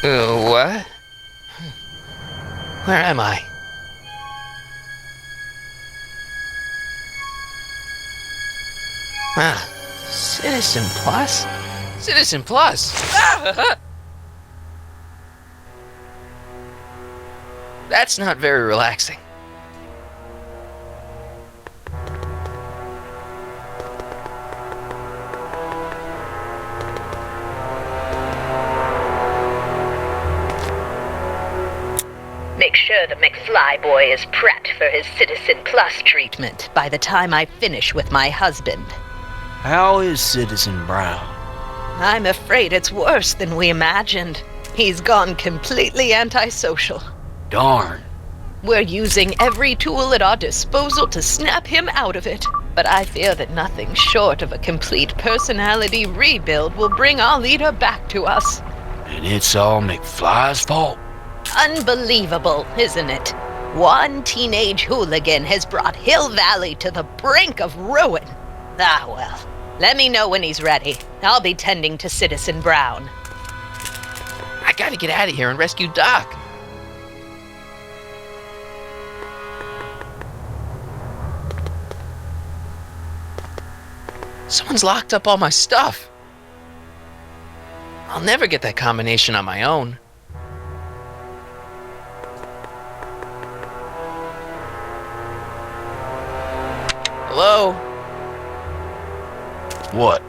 What? Where am I? Citizen Plus? Citizen Plus! That's not very relaxing. Make sure the McFly boy is prepped for his Citizen Plus treatment by the time I finish with my husband. How is Citizen Brown? I'm afraid it's worse than we imagined. He's gone completely antisocial. Darn. We're using every tool at our disposal to snap him out of it. But I fear that nothing short of a complete personality rebuild will bring our leader back to us. And it's all McFly's fault? Unbelievable, isn't it? One teenage hooligan has brought Hill Valley to the brink of ruin. Ah, well. Let me know when he's ready. I'll be tending to Citizen Brown. I gotta get out of here and rescue Doc. Someone's locked up all my stuff. I'll never get that combination on my own. Hello? What?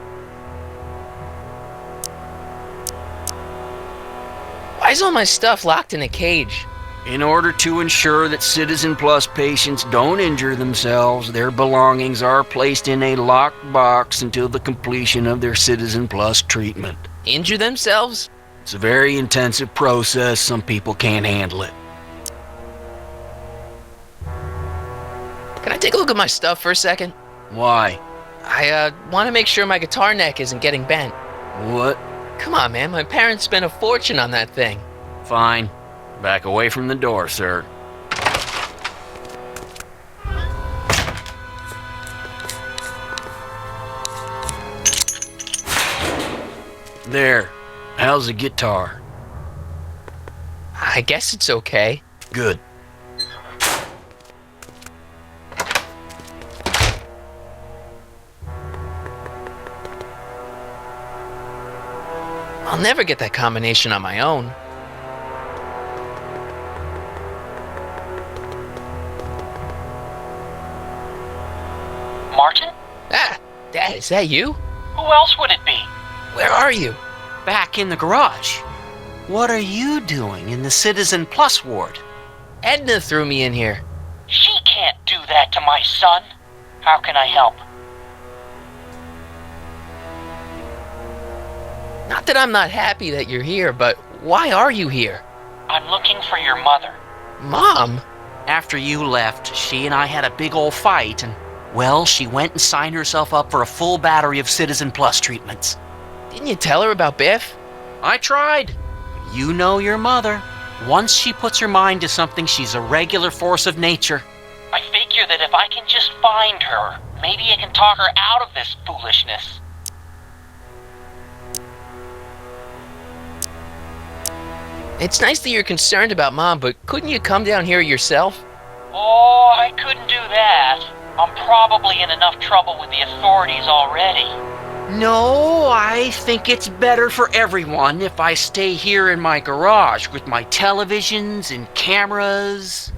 Why is all my stuff locked in a cage? In order to ensure that Citizen Plus patients don't injure themselves, their belongings are placed in a locked box until the completion of their Citizen Plus treatment. Injure themselves? It's a very intensive process. Some people can't handle it. Can I take a look at my stuff for a second? Why? I want to make sure my guitar neck isn't getting bent. What? Come on, man. My parents spent a fortune on that thing. Fine. Back away from the door, sir. There. How's the guitar? I guess it's okay. Good. I'll never get that combination on my own. Martin? Dad, is that you? Who else would it be? Where are you? Back in the garage. What are you doing in the Citizen Plus ward? Edna threw me in here. She can't do that to my son. How can I help? Not that I'm not happy that you're here, but why are you here? I'm looking for your mother. Mom? After you left, she and I had a big old fight, and, well, she went and signed herself up for a full battery of Citizen Plus treatments. Didn't you tell her about Biff? I tried. You know your mother. Once she puts her mind to something, she's a regular force of nature. I figure that if I can just find her, maybe I can talk her out of this foolishness. It's nice that you're concerned about Mom, but couldn't you come down here yourself? Oh, I couldn't do that. I'm probably in enough trouble with the authorities already. No, I think it's better for everyone if I stay here in my garage with my televisions and cameras.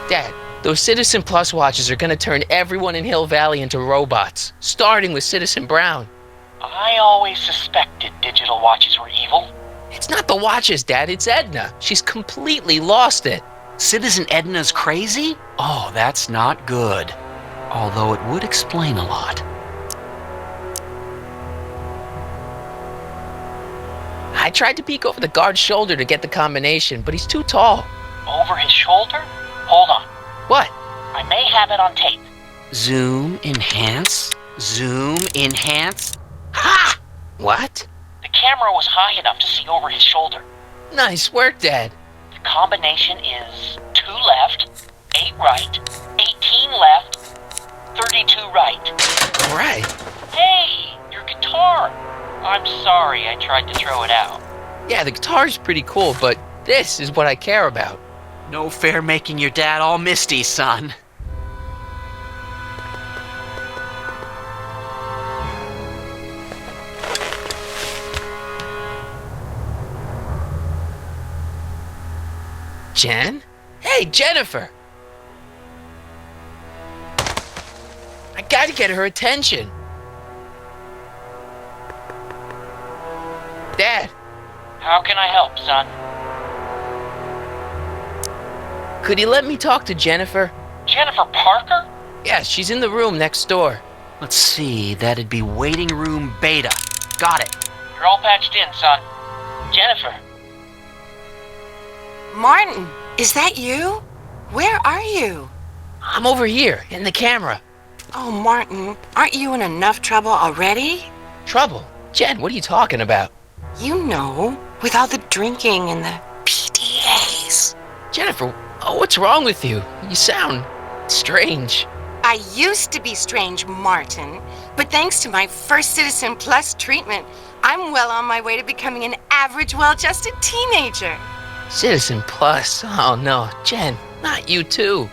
Dad, those Citizen Plus watches are gonna turn everyone in Hill Valley into robots, starting with Citizen Brown. I always suspected digital watches were evil. It's not the watches, Dad, it's Edna. She's completely lost it. Citizen Edna's crazy? Oh, that's not good. Although it would explain a lot. I tried to peek over the guard's shoulder to get the combination, but he's too tall. Over his shoulder? Hold on. What? I may have it on tape. Zoom, enhance, zoom, enhance. Ha! What? The camera was high enough to see over his shoulder. Nice work, Dad. The combination is 2 left, 8 right, 18 left, 32 right. sorry I tried to throw it out. Yeah, the guitar's pretty cool, but this is what I care about. No fair making your dad all misty, son. Jen? Hey, Jennifer! I gotta get her attention. Dad, How can I help, son? could you let me talk to Jennifer? Jennifer Parker? Yeah, she's in the room next door. Let's see, that'd be waiting room beta. Got it. You're all patched in, son. Jennifer. Martin, is that you? Where are you? I'm over here, in the camera. Oh, Martin, aren't you in enough trouble already? Trouble? Jen, what are you talking about? You know, with all the drinking and the PDAs. Jennifer, oh, what's wrong with you? You sound strange. I used to be strange, Martin, but thanks to my first Citizen Plus treatment, I'm well on my way to becoming an average, well-adjusted teenager. Citizen Plus? Oh no, Jen, not you too.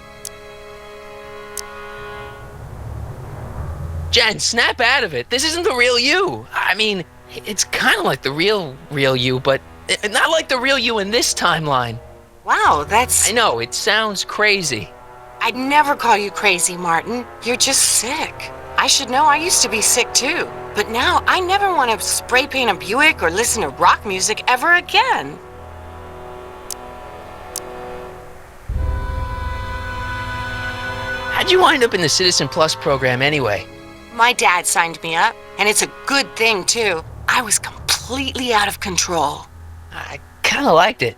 Jen, snap out of it. This isn't the real you. I mean, it's kind of like the real you, but not like the real you in this timeline. Wow, that's... I know, it sounds crazy. I'd never call you crazy, Martin. You're just sick. I should know, I used to be sick too. But now I never want to spray paint a Buick or listen to rock music ever again. How'd you wind up in the Citizen Plus program anyway? My dad signed me up, and it's a good thing too. I was completely out of control. I kind of liked it.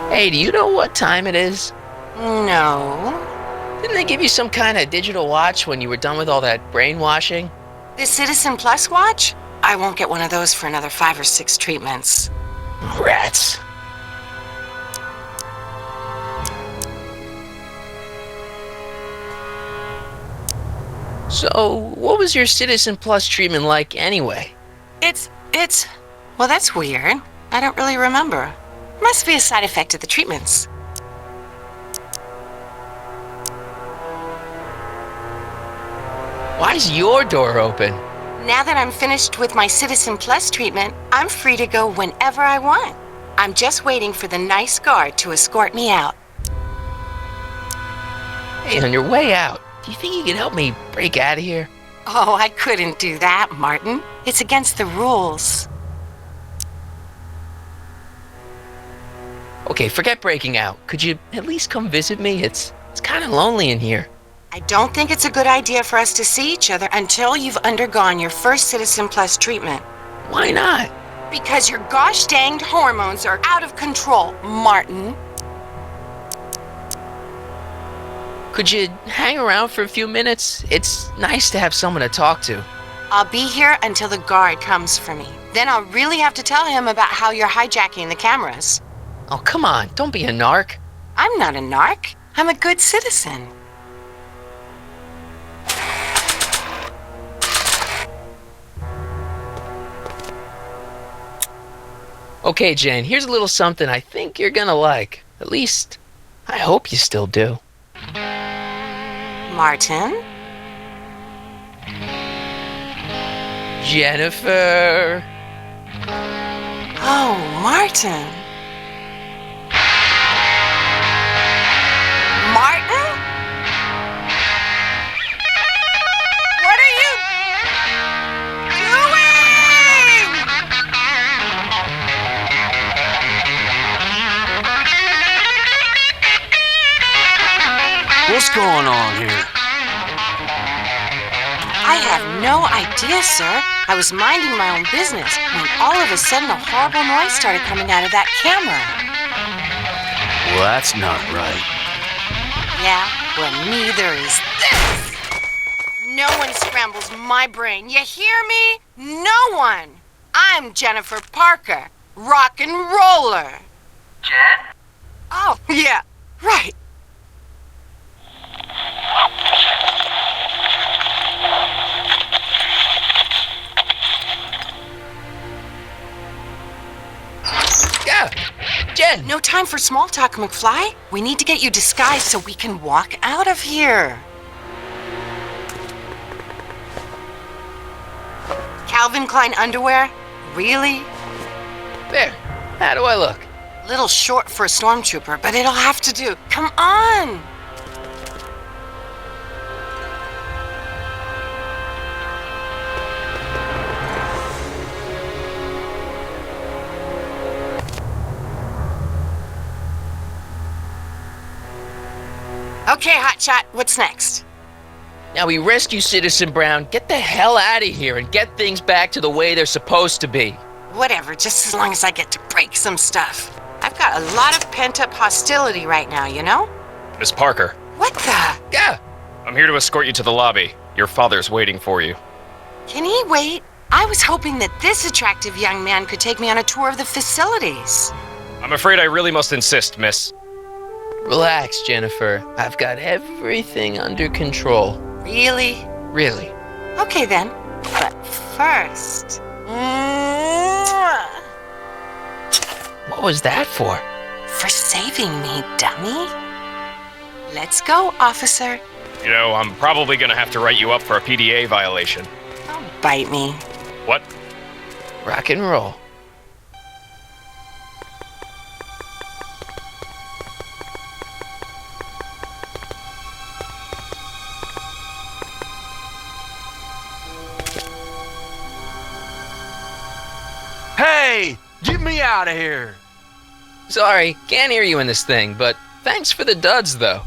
Hey, do you know what time it is? No. Didn't they give you some kind of digital watch when you were done with all that brainwashing? The Citizen Plus watch? I won't get one of those for another 5 or 6 treatments. Rats. So, what was your Citizen Plus treatment like anyway? Well, that's weird. I don't really remember. Must be a side effect of the treatments. Why's your door open? Now that I'm finished with my Citizen Plus treatment, I'm free to go whenever I want. I'm just waiting for the nice guard to escort me out. Hey, on your way out, do you think you could help me break out of here? Oh, I couldn't do that, Martin. It's against the rules. Okay, forget breaking out. Could you at least come visit me? It's kind of lonely in here. I don't think it's a good idea for us to see each other until you've undergone your first Citizen Plus treatment. Why not? Because your gosh danged hormones are out of control, Martin. Could you hang around for a few minutes? It's nice to have someone to talk to. I'll be here until the guard comes for me. Then I'll really have to tell him about how you're hijacking the cameras. Oh, come on, don't be a narc. I'm not a narc. I'm a good citizen. Okay, Jane, here's a little something I think you're gonna like. At least, I hope you still do. Martin? Jennifer. Oh, Martin. Martin? What are you doing? What's going on here? I have no idea, sir. I was minding my own business when all of a sudden a horrible noise started coming out of that camera. Well, that's not right. Yeah, well, neither is this. No one scrambles my brain. You hear me? No one. I'm Jennifer Parker, rock and roller. Jen? Oh, yeah, right. Yeah, Jen. No time for small talk, McFly. We need to get you disguised so we can walk out of here. Calvin Klein underwear? Really? There. How do I look? Little short for a stormtrooper, but it'll have to do. Come on! Okay, Hotshot, what's next? Now we rescue Citizen Brown, get the hell out of here, and get things back to the way they're supposed to be. Whatever, just as long as I get to break some stuff. I've got a lot of pent-up hostility right now, you know? Miss Parker, What the? Yeah. I'm here to escort you to the lobby. Your father's waiting for you. Can he wait? I was hoping that this attractive young man could take me on a tour of the facilities. I'm afraid I really must insist, miss. Relax, Jennifer. I've got everything under control. Really? Really. Okay then. But first... Mwah! What was that for? For saving me, dummy. Let's go, officer. You know, I'm probably gonna have to write you up for a PDA violation. Don't bite me. What? Rock and roll. Hey, get me out of here. Sorry, can't hear you in this thing, but thanks for the duds, though.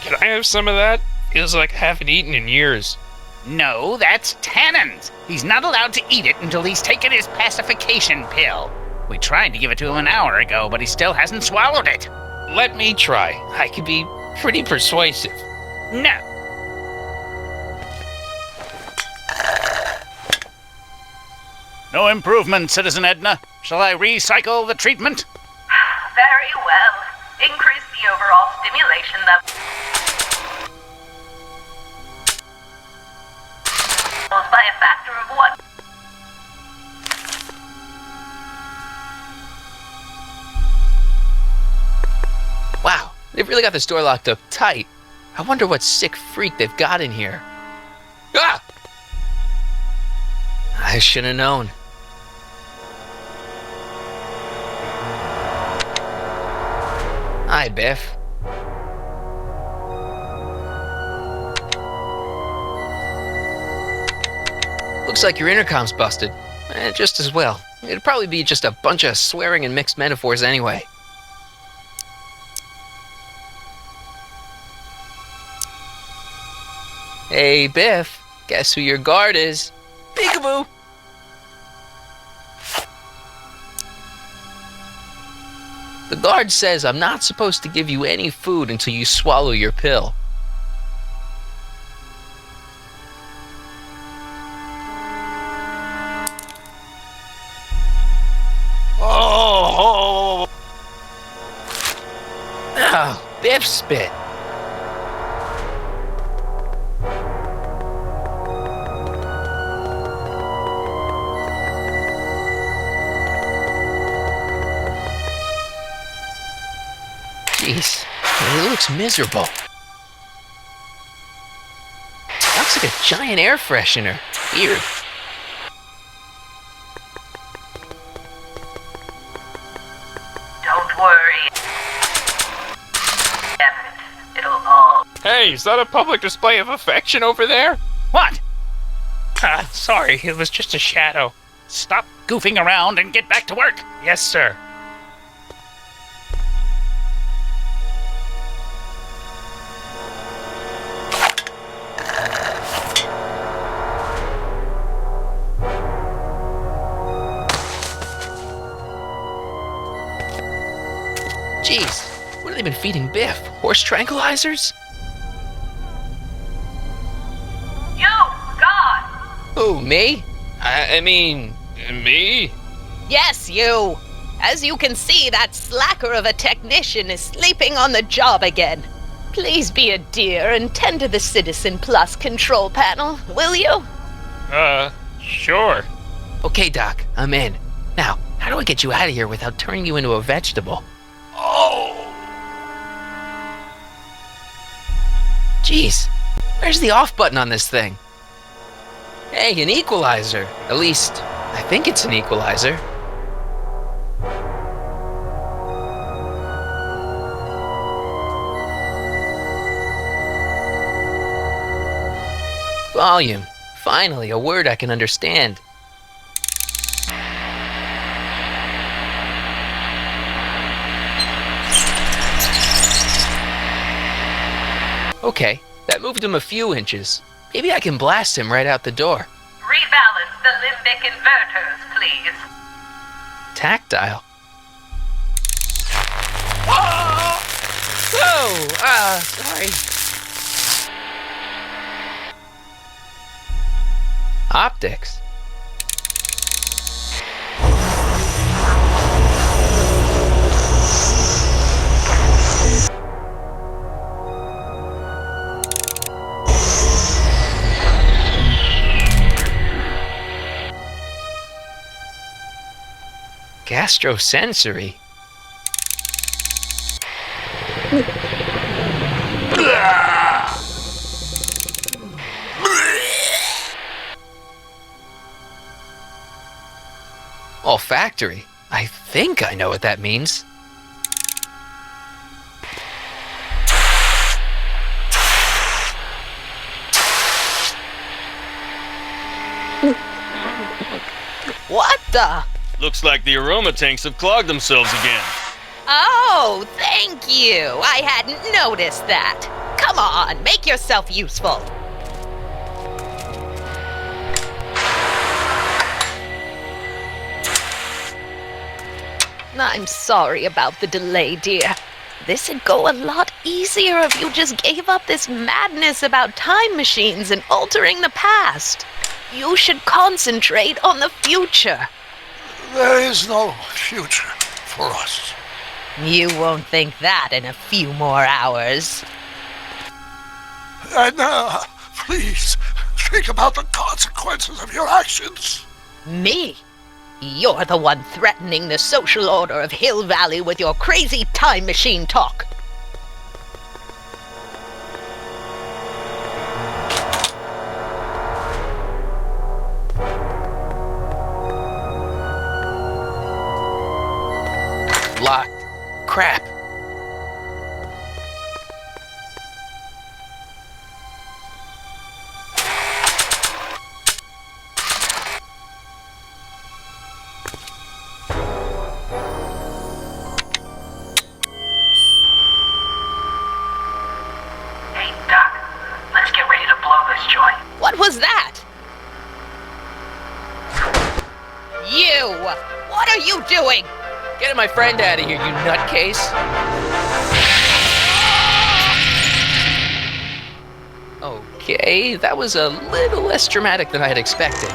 Can I have some of that? Feels like I haven't eaten in years. No, that's Tannen's. He's not allowed to eat it until he's taken his pacification pill. We tried to give it to him an hour ago, but he still hasn't swallowed it. Let me try. I could be pretty persuasive. No. No improvement, Citizen Edna. Shall I recycle the treatment? Very well. Increase the overall stimulation level by a factor of 1. Wow, they've really got this door locked up tight. I wonder what sick freak they've got in here. Ah! I should have known. Hi, Biff. Looks like your intercom's busted. Just as well. It'd probably be just a bunch of swearing and mixed metaphors anyway. Hey, Biff. Guess who your guard is? Peekaboo! The guard says I'm not supposed to give you any food until you swallow your pill. Oh, Biff spit. Jeez, he looks miserable. Looks like a giant air freshener. Weird. Don't worry, Emmett. It'll all... Hey, is that a public display of affection over there? What? Sorry, it was just a shadow. Stop goofing around and get back to work. Yes, sir. Jeez, what have they been feeding Biff? Horse tranquilizers? You, God! Who, me? I mean, me? Yes, you! As you can see, that slacker of a technician is sleeping on the job again. Please be a dear and tend to the Citizen Plus control panel, will you? Sure. Okay, Doc, I'm in. Now, how do I get you out of here without turning you into a vegetable? Oh! Jeez, where's the off button on this thing? Hey, an equalizer. At least, I think it's an equalizer. Volume. Finally, a word I can understand. Okay, that moved him a few inches. Maybe I can blast him right out the door. Rebalance the limbic inverters, please. Tactile. Whoa! Sorry. Optics. Gastrosensory. Olfactory. I think I know what that means. What the? Looks like the aroma tanks have clogged themselves again. Oh, thank you. I hadn't noticed that. Come on, make yourself useful. I'm sorry about the delay, dear. This'd go a lot easier if you just gave up this madness about time machines and altering the past. You should concentrate on the future. There is no future for us. You won't think that in a few more hours. Edna, please, think about the consequences of your actions. Me? You're the one threatening the social order of Hill Valley with your crazy time machine talk. Locked. Crap. Hey, Doc, let's get ready to blow this joint. What was that? You! What are you doing? Get my friend out of here, you nutcase. Okay, that was a little less dramatic than I had expected.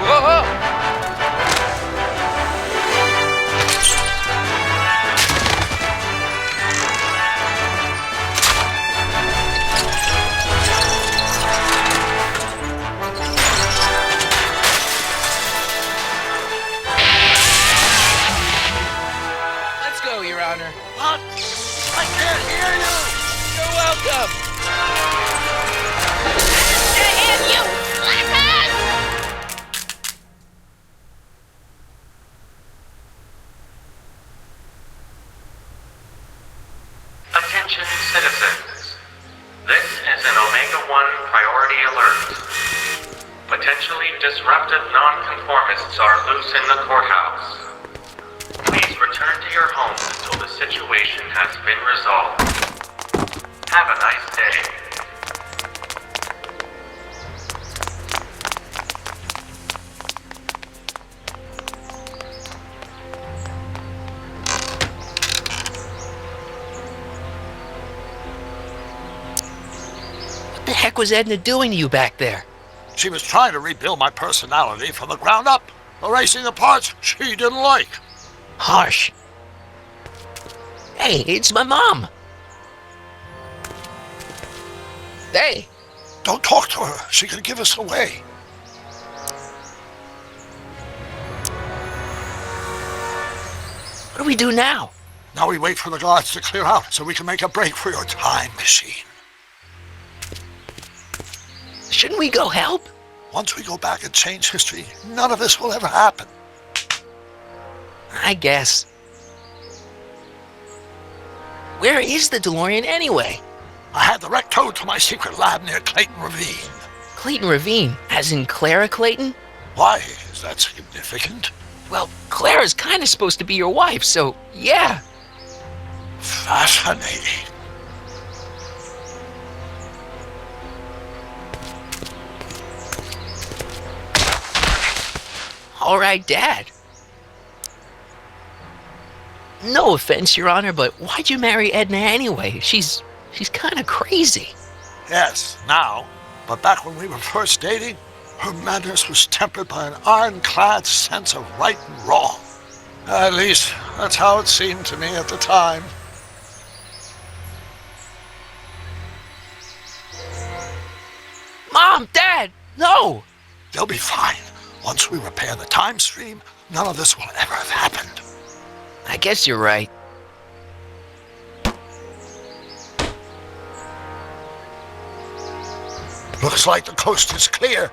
Whoa! Let's go, Your Honor. What? I can't hear you! You're welcome. And you, slackers! Attention citizens. This is an Omega-1 priority alert. Potentially disruptive nonconformists are loose in the courthouse. Please return to your homes until the situation has been resolved. Have a nice day. What the heck was Edna doing to you back there? She was trying to rebuild my personality from the ground up. erasing the parts she didn't like. Harsh. Hey, it's my mom. Hey. Don't talk to her. She could give us away. What do we do now? Now we wait for the guards to clear out so we can make a break for your time machine. Shouldn't we go help? Once we go back and change history, none of this will ever happen. I guess. Where is the DeLorean anyway? I had the wreck towed to my secret lab near Clayton Ravine. Clayton Ravine, as in Clara Clayton? Why? Is that significant? Well, Clara's kind of supposed to be your wife, so yeah. Fascinating. All right, Dad. No offense, Your Honor, but why'd you marry Edna anyway? She's kind of crazy. Yes, now. But back when we were first dating, her madness was tempered by an ironclad sense of right and wrong. At least, that's how it seemed to me at the time. Mom, Dad, no! They'll be fine. Once we repair the time stream, none of this will ever have happened. I guess you're right. Looks like the coast is clear.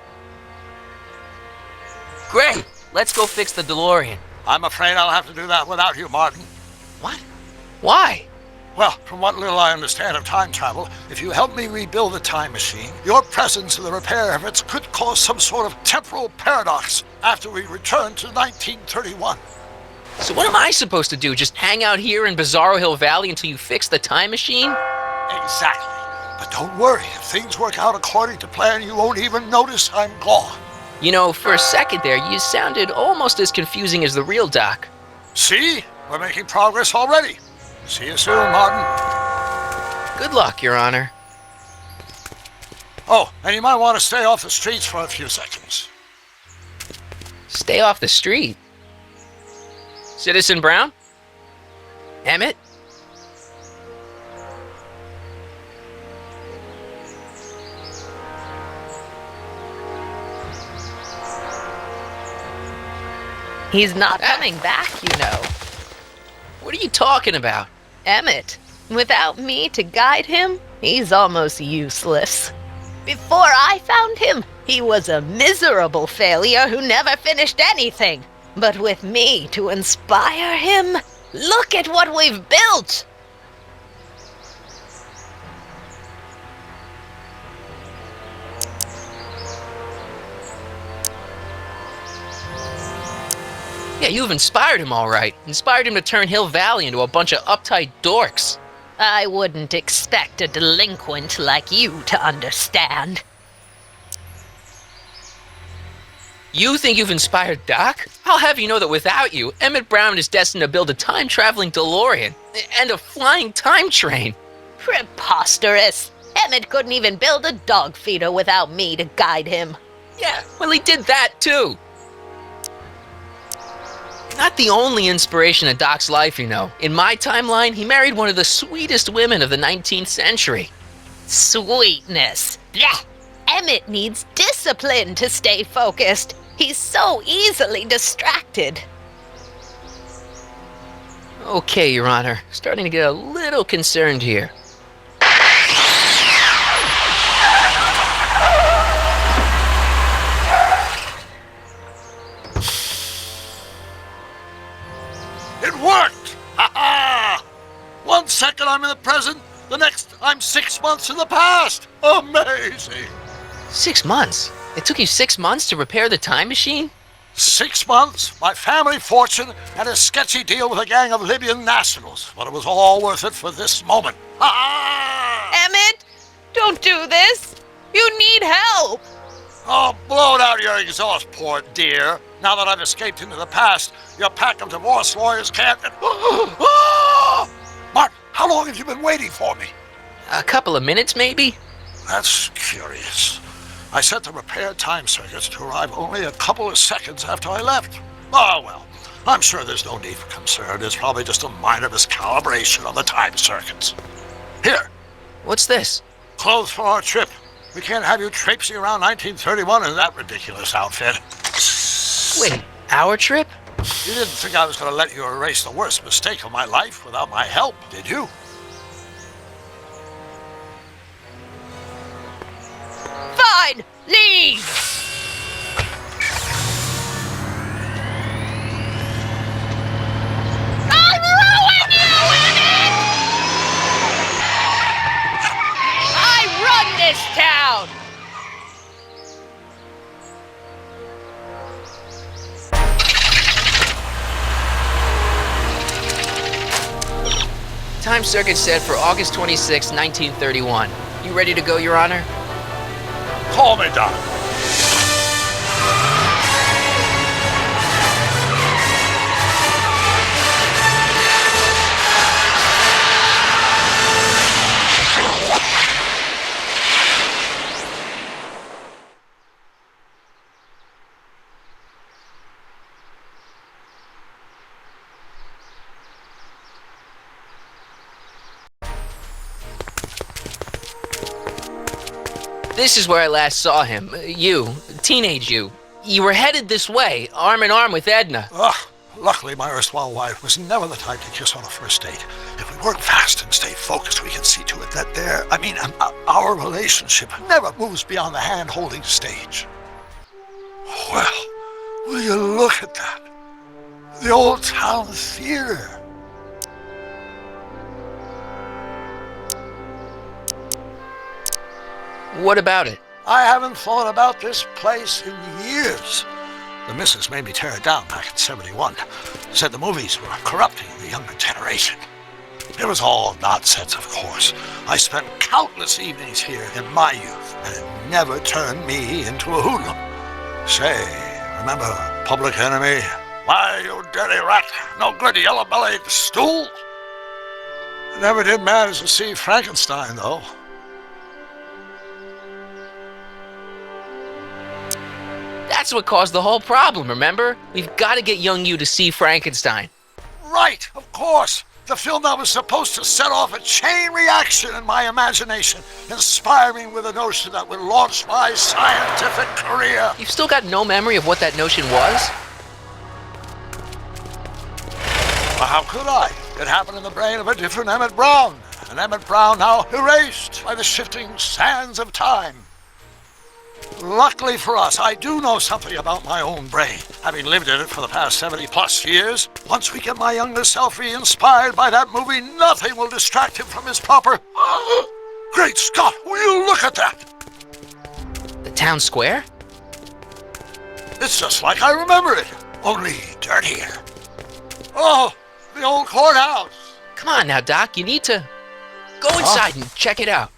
Great! Let's go fix the DeLorean. I'm afraid I'll have to do that without you, Martin. What? Why? Well, from what little I understand of time travel, if you help me rebuild the time machine, your presence in the repair efforts could cause some sort of temporal paradox after we return to 1931. So what am I supposed to do? Just hang out here in Bizarro Hill Valley until you fix the time machine? Exactly. But don't worry, if things work out according to plan, you won't even notice I'm gone. You know, for a second there, you sounded almost as confusing as the real Doc. See? We're making progress already. See you soon, Martin. Good luck, Your Honor. Oh, and you might want to stay off the streets for a few seconds. Stay off the street? Citizen Brown? Emmett? He's not coming back, you know. What are you talking about? Emmett. Without me to guide him, he's almost useless. Before I found him, he was a miserable failure who never finished anything. But with me to inspire him, look at what we've built! Yeah, you've inspired him all right. Inspired him to turn Hill Valley into a bunch of uptight dorks. I wouldn't expect a delinquent like you to understand. You think you've inspired Doc? I'll have you know that without you, Emmett Brown is destined to build a time-traveling DeLorean and a flying time train. Preposterous! Emmett couldn't even build a dog feeder without me to guide him. Yeah, well, he did that too. Not the only inspiration in Doc's life, you know. In my timeline, he married one of the sweetest women of the 19th century. Sweetness. Blech. Emmett needs discipline to stay focused. He's so easily distracted. Okay, Your Honor. Starting to get a little concerned here. It worked! Ha ha! 1 second I'm in the present, the next I'm 6 months in the past. Amazing! 6 months? It took you 6 months to repair the time machine? 6 months, my family fortune, and a sketchy deal with a gang of Libyan nationals. But it was all worth it for this moment. Ha ha! Emmett, don't do this. You need help. Oh, blow it out your exhaust port, dear. Now that I've escaped into the past, your pack of divorce lawyers can't... Martin, how long have you been waiting for me? A couple of minutes, maybe? That's curious. I set the repair time circuits to arrive only a couple of seconds after I left. Oh, well, I'm sure there's no need for concern. It's probably just a minor miscalibration on the time circuits. Here. What's this? Clothes for our trip. We can't have you traipsing around 1931 in that ridiculous outfit. Wait, our trip? You didn't think I was going to let you erase the worst mistake of my life without my help, did you? Fine! Leave! I'll ruin you, Emmett! I run this town! Time circuit set for August 26, 1931. You ready to go, Your Honor? Call me, Doc. This is where I last saw him. You, teenage you. You were headed this way, arm in arm with Edna. Luckily, my erstwhile wife was never the type to kiss on a first date. If we work fast and stay focused, we can see to it that our relationship never moves beyond the hand-holding stage. Well, will you look at that? The old town theater. What about it? I haven't thought about this place in years. The missus made me tear it down back in '71. Said the movies were corrupting the younger generation. It was all nonsense, of course. I spent countless evenings here in my youth, and it never turned me into a hoodlum. Say, remember Public Enemy? Why, you dirty rat, no good yellow-bellied stool? I never did manage to see Frankenstein, though. That's what caused the whole problem, remember? We've got to get young you to see Frankenstein. Right, of course. The film that was supposed to set off a chain reaction in my imagination, inspiring with a notion that would launch my scientific career. You've still got no memory of what that notion was? Well, how could I? It happened in the brain of a different Emmett Brown. An Emmett Brown now erased by the shifting sands of time. Luckily for us, I do know something about my own brain, having lived in it for the past 70-plus years. Once we get my younger self re-inspired by that movie, nothing will distract him from his proper... Great Scott, will you look at that? The town square? It's just like I remember it, only dirtier. Oh, the old courthouse. Come on now, Doc, you need to go inside and check it out.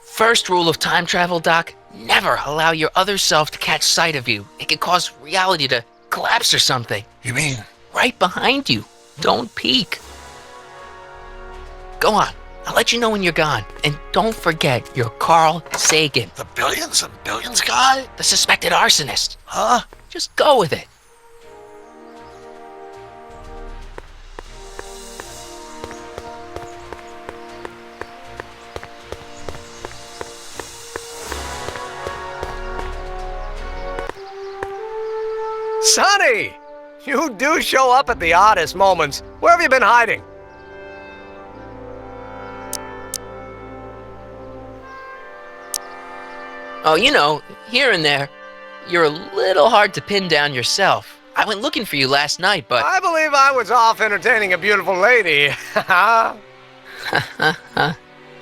First rule of time travel, Doc, never allow your other self to catch sight of you. It could cause reality to collapse or something. You mean? Right behind you. Don't peek. Go on. I'll let you know when you're gone. And don't forget you're Carl Sagan. The billions and billions guy? The suspected arsonist. Huh? Just go with it. Sonny! You do show up at the oddest moments. Where have you been hiding? Oh, you know, here and there. You're a little hard to pin down yourself. I went looking for you last night, but... I believe I was off entertaining a beautiful lady.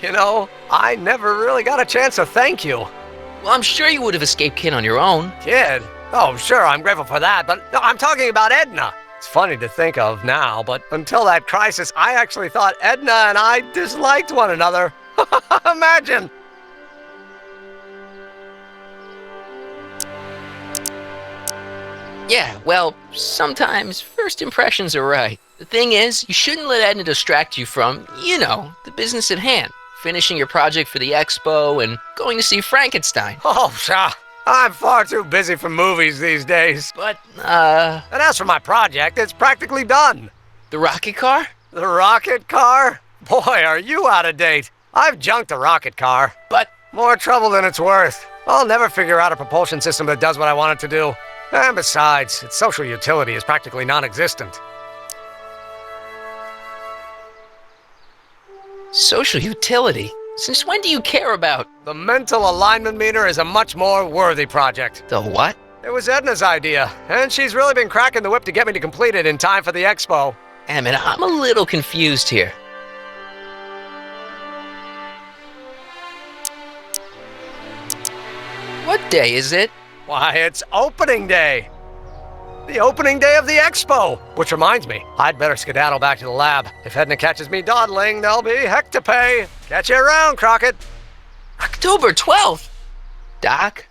You know, I never really got a chance to thank you. Well, I'm sure you would have escaped Kid on your own. Kid? Oh, sure, I'm grateful for that, but no, I'm talking about Edna. It's funny to think of now, but until that crisis, I actually thought Edna and I disliked one another. Imagine! Yeah, well, sometimes first impressions are right. The thing is, you shouldn't let Edna distract you from, you know, the business at hand. finishing your project for the expo and going to see Frankenstein. Oh, I'm far too busy for movies these days. But, And as for my project, it's practically done. the rocket car? The rocket car? Boy, are you out of date. I've junked the rocket car. But more trouble than it's worth. I'll never figure out a propulsion system that does what I want it to do. And besides, its social utility is practically non-existent. Social utility? Since when do you care about? The mental alignment meter is a much more worthy project. The what? It was Edna's idea, and she's really been cracking the whip to get me to complete it in time for the expo. Emmett, I'm a little confused here. What day is it? Why, it's opening day. The opening day of the expo. Which reminds me, I'd better skedaddle back to the lab. If Edna catches me dawdling, there'll be heck to pay. Catch you around, Crockett. October 12th? Doc?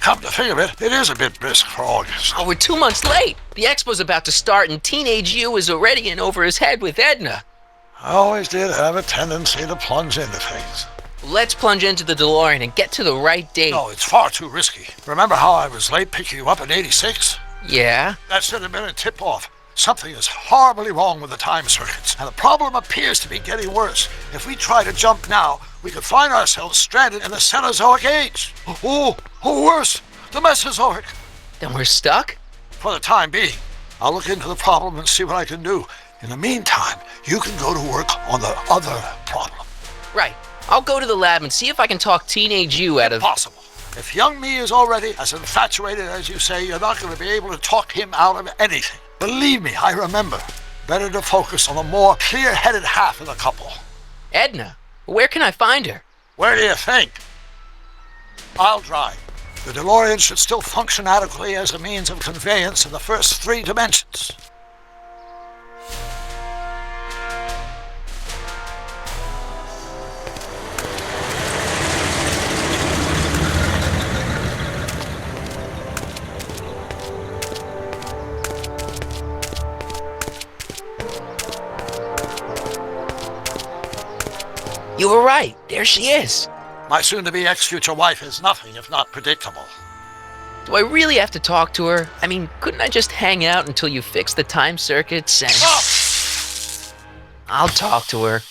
Come to think of it, it is a bit brisk for August. Oh, we're 2 months late. The expo's about to start and teenage you is already in over his head with Edna. I always did have a tendency to plunge into things. Let's plunge into the DeLorean and get to the right date. No, it's far too risky. Remember how I was late picking you up in '86? Yeah? That should have been a tip-off. Something is horribly wrong with the time circuits, and the problem appears to be getting worse. If we try to jump now, we could find ourselves stranded in the Cenozoic age. Or worse, the Mesozoic. Then we're stuck? For the time being. I'll look into the problem and see what I can do. In the meantime, you can go to work on the other problem. Right. I'll go to the lab and see if I can talk teenage you out of... Impossible. If young me is already as infatuated as you say, you're not going to be able to talk him out of anything. Believe me, I remember. Better to focus on the more clear-headed half of the couple. Edna? Where can I find her? Where do you think? I'll drive. The DeLorean should still function adequately as a means of conveyance in the first 3 dimensions. You were right. There she is. My soon-to-be ex-future wife is nothing if not predictable. Do I really have to talk to her? I mean, couldn't I just hang out until you fix the time circuits and... Oh! I'll talk to her.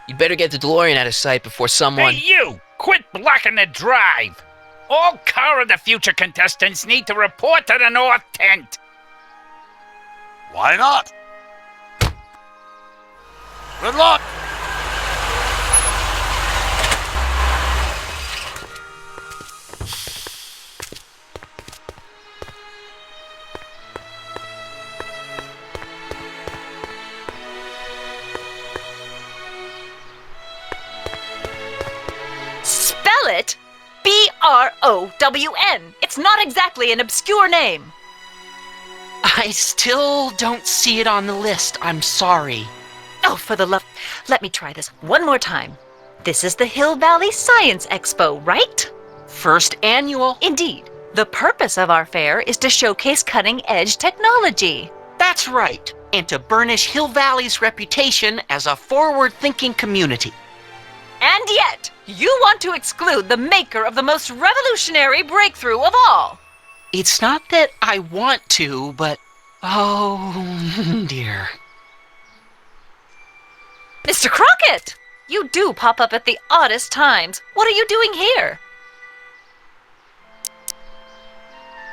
You'd better get the DeLorean out of sight before someone... Hey, you! Quit blocking the drive! All Car of the Future contestants need to report to the North Tent. Why not? Good luck! Spell it B-R-O-W-N. It's not exactly an obscure name. I still don't see it on the list. I'm sorry. Oh, for the love... Let me try this one more time. This is the Hill Valley Science Expo, right? First annual. Indeed. The purpose of our fair is to showcase cutting-edge technology. That's right. And to burnish Hill Valley's reputation as a forward-thinking community. And yet, you want to exclude the maker of the most revolutionary breakthrough of all. It's not that I want to, but... Oh, dear. Mr. Crockett! You do pop up at the oddest times. What are you doing here?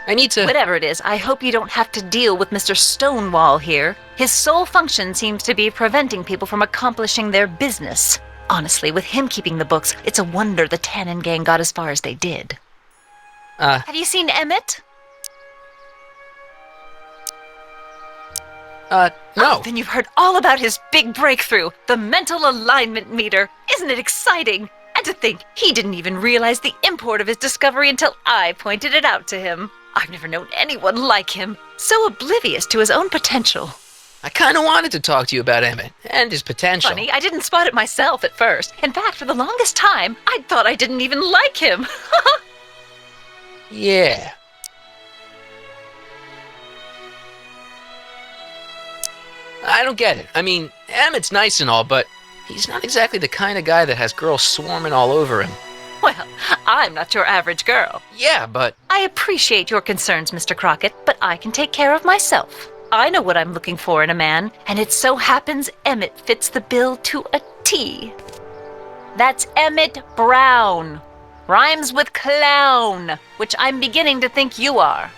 I need to... Whatever it is, I hope you don't have to deal with Mr. Stonewall here. His sole function seems to be preventing people from accomplishing their business. Honestly, with him keeping the books, it's a wonder the Tannen gang got as far as they did. Have you seen Emmett? No. Oh, then you've heard all about his big breakthrough, the mental alignment meter. Isn't it exciting? And to think, he didn't even realize the import of his discovery until I pointed it out to him. I've never known anyone like him. So oblivious to his own potential. I kind of wanted to talk to you about Emmett and his potential. Funny, I didn't spot it myself at first. In fact, for the longest time, I thought I didn't even like him. Yeah. I don't get it. I mean, Emmett's nice and all, but he's not exactly the kind of guy that has girls swarming all over him. Well, I'm not your average girl. Yeah, but... I appreciate your concerns, Mr. Crockett, but I can take care of myself. I know what I'm looking for in a man, and it so happens Emmett fits the bill to a T. That's Emmett Brown. Rhymes with clown, which I'm beginning to think you are.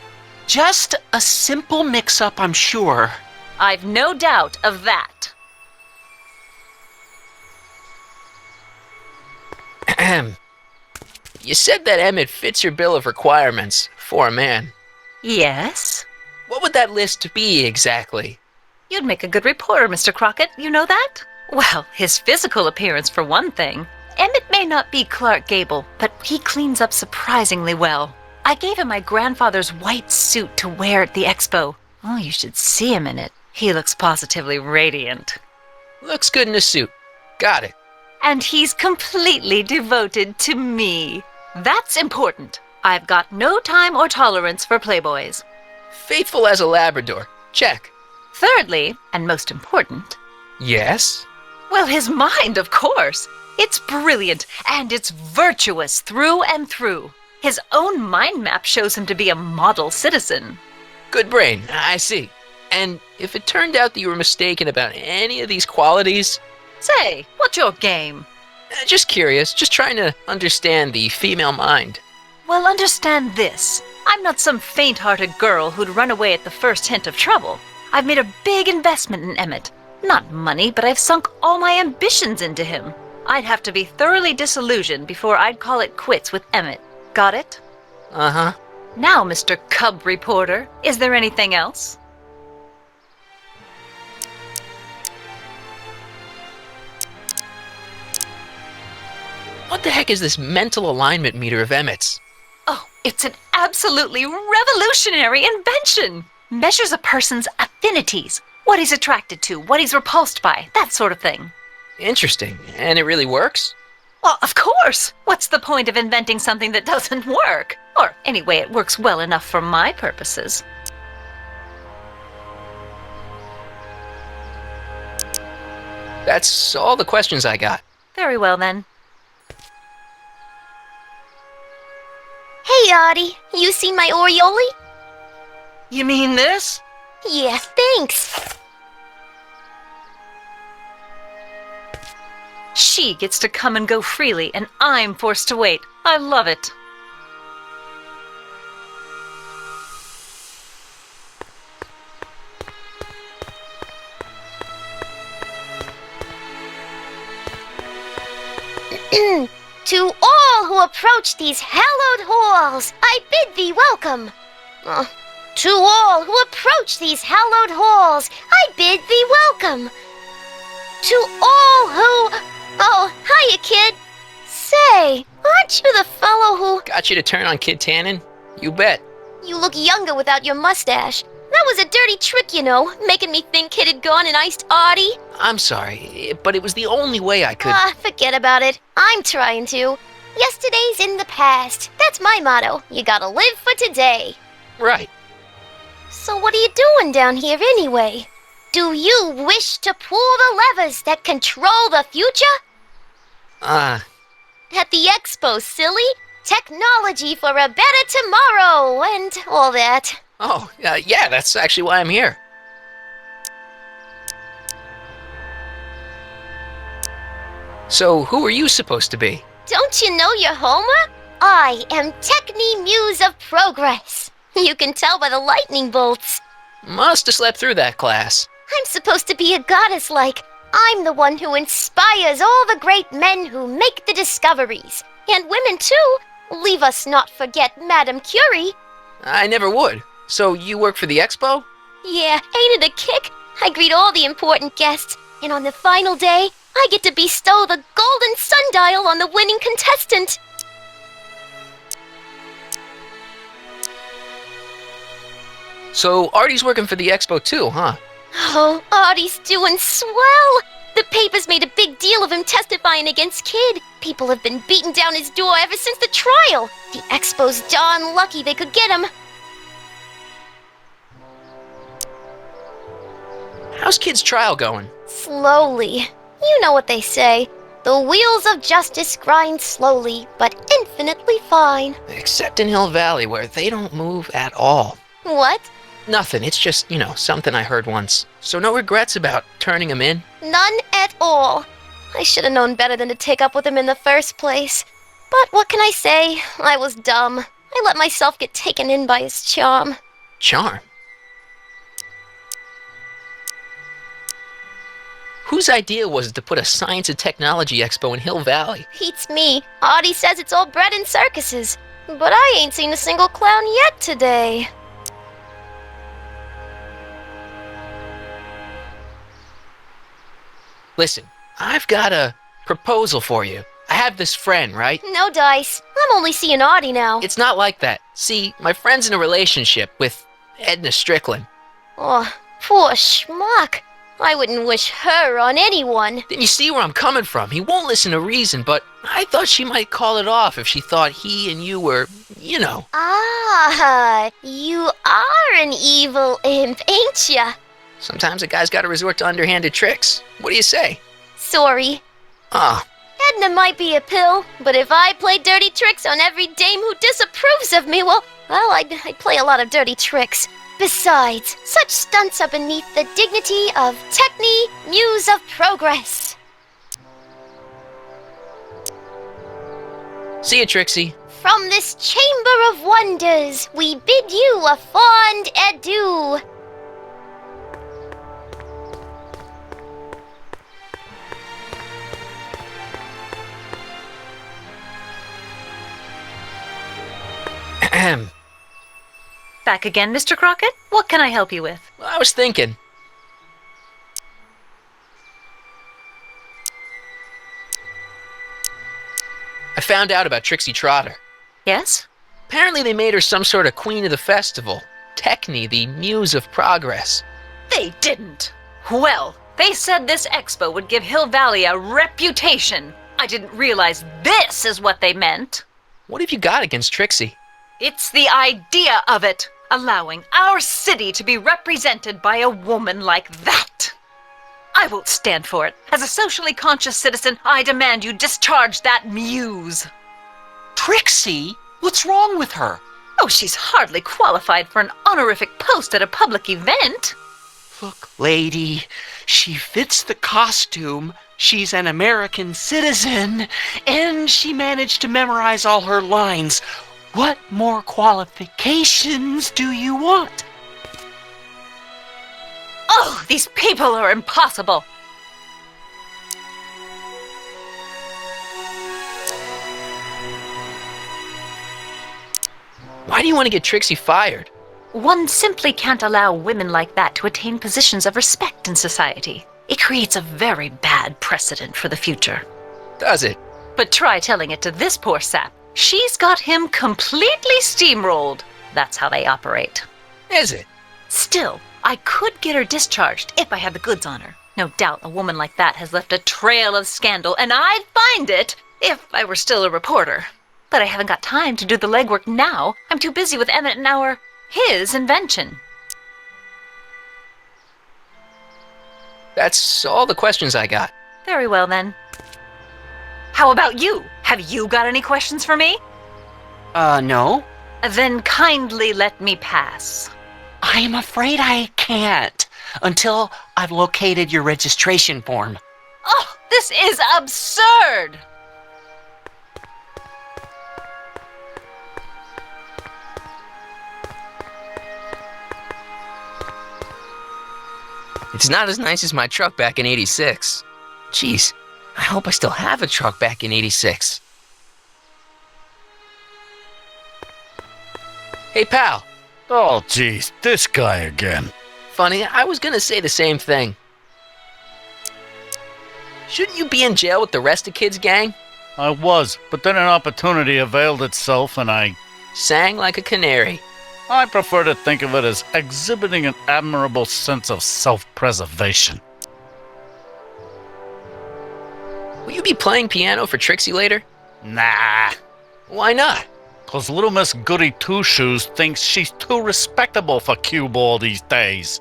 Just a simple mix-up, I'm sure. I've no doubt of that. You said that Emmett fits your bill of requirements for a man. Yes? What would that list be exactly? You'd make a good reporter, Mr. Crockett. You know that? Well, his physical appearance for one thing. Emmett may not be Clark Gable, but he cleans up surprisingly well. I gave him my grandfather's white suit to wear at the expo. Oh, you should see him in it. He looks positively radiant. Looks good in a suit. Got it. And he's completely devoted to me. That's important. I've got no time or tolerance for playboys. Faithful as a Labrador. Check. Thirdly, and most important... Yes? Well, his mind, of course. It's brilliant, and it's virtuous through and through. His own mind map shows him to be a model citizen. Good brain, I see. And if it turned out that you were mistaken about any of these qualities... Say, what's your game? Just curious, just trying to understand the female mind. Well, understand this. I'm not some faint-hearted girl who'd run away at the first hint of trouble. I've made a big investment in Emmett. Not money, but I've sunk all my ambitions into him. I'd have to be thoroughly disillusioned before I'd call it quits with Emmett. Got it? Uh-huh. Now, Mr. Cub Reporter, is there anything else? What the heck is this mental alignment meter of Emmett's? Oh, it's an absolutely revolutionary invention! Measures a person's affinities, what he's attracted to, what he's repulsed by, that sort of thing. Interesting. And it really works? Well, of course! What's the point of inventing something that doesn't work? Or, anyway, it works well enough for my purposes. That's all the questions I got. Very well, then. Hey, Artie. You seen my Oriole? You mean this? Yeah, thanks. She gets to come and go freely, and I'm forced to wait. I love it. To all who approach these hallowed halls, I bid thee welcome. To all who approach these hallowed halls, I bid thee welcome. To all who... Oh, hiya, kid. Say, aren't you the fellow who... Got you to turn on Kid Tannen? You bet. You look younger without your mustache. That was a dirty trick, you know, making me think Kid had gone and iced Artie. I'm sorry, but it was the only way I could... Forget about it. I'm trying to. Yesterday's in the past. That's my motto. You gotta live for today. Right. So what are you doing down here anyway? Do you wish to pull the levers that control the future? At the expo, silly. Technology for a better tomorrow and all that. Oh, yeah, that's actually why I'm here. So, who are you supposed to be? Don't you know your Homer? I am Techni Muse of Progress. You can tell by the lightning bolts. Must have slept through that class. I'm supposed to be a goddess like. I'm the one who inspires all the great men who make the discoveries. And women too. Leave us not forget Madame Curie. I never would. So you work for the expo? Yeah, ain't it a kick? I greet all the important guests, and on the final day, I get to bestow the golden sundial on the winning contestant. So Artie's working for the expo too, huh? Oh, Artie's doing swell! The papers made a big deal of him testifying against Kid. People have been beating down his door ever since the trial. The expo's darn lucky they could get him. How's Kid's trial going? Slowly. You know what they say. The wheels of justice grind slowly, but infinitely fine. Except in Hill Valley, where they don't move at all. What? Nothing. It's just, something I heard once. So no regrets about turning him in? None at all. I should have known better than to take up with him in the first place. But what can I say? I was dumb. I let myself get taken in by his charm. Charm? Whose idea was it to put a science and technology expo in Hill Valley? Beats me. Artie says it's all bred in circuses. But I ain't seen a single clown yet today. Listen, I've got a proposal for you. I have this friend, right? No dice. I'm only seeing Artie now. It's not like that. See, my friend's in a relationship with Edna Strickland. Oh, poor schmuck. I wouldn't wish her on anyone. Then you see where I'm coming from. He won't listen to reason, but I thought she might call it off if she thought he and you were, Ah, you are an evil imp, ain't ya? Sometimes a guy's got to resort to underhanded tricks. What do you say? Sorry. Ah. Edna might be a pill, but if I play dirty tricks on every dame who disapproves of me, well, I play a lot of dirty tricks. Besides, such stunts are beneath the dignity of Techne, Muse of Progress. See you, Trixie. From this chamber of wonders, we bid you a fond adieu. Ahem. Back again, Mr. Crockett? What can I help you with? Well, I was thinking. I found out about Trixie Trotter. Yes? Apparently they made her some sort of queen of the festival. Techne, the Muse of Progress. They didn't. Well, they said this expo would give Hill Valley a reputation. I didn't realize this is what they meant. What have you got against Trixie? It's the idea of it. Allowing our city to be represented by a woman like that. I won't stand for it. As a socially conscious citizen, I demand you discharge that muse. Trixie? What's wrong with her? Oh, she's hardly qualified for an honorific post at a public event. Look, lady, she fits the costume. She's an American citizen, and she managed to memorize all her lines. What more qualifications do you want? Oh, these people are impossible. Why do you want to get Trixie fired? One simply can't allow women like that to attain positions of respect in society. It creates a very bad precedent for the future. Does it? But try telling it to this poor sap. She's got him completely steamrolled. That's how they operate. Is it? Still, I could get her discharged if I had the goods on her. No doubt a woman like that has left a trail of scandal, and I'd find it if I were still a reporter. But I haven't got time to do the legwork now. I'm too busy with Emmett and his invention. That's all the questions I got. Very well, then. How about you? Have you got any questions for me? No. Then kindly let me pass. I'm afraid I can't until I've located your registration form. Oh, this is absurd! It's not as nice as my truck back in '86. Jeez, I hope I still have a truck back in '86. Hey, pal. Oh, geez, this guy again. Funny, I was gonna say the same thing. Shouldn't you be in jail with the rest of Kid's gang? I was, but then an opportunity availed itself and I... Sang like a canary. I prefer to think of it as exhibiting an admirable sense of self-preservation. Will you be playing piano for Trixie later? Nah. Why not? 'Cause little Miss Goody Two-Shoes thinks she's too respectable for cue ball these days.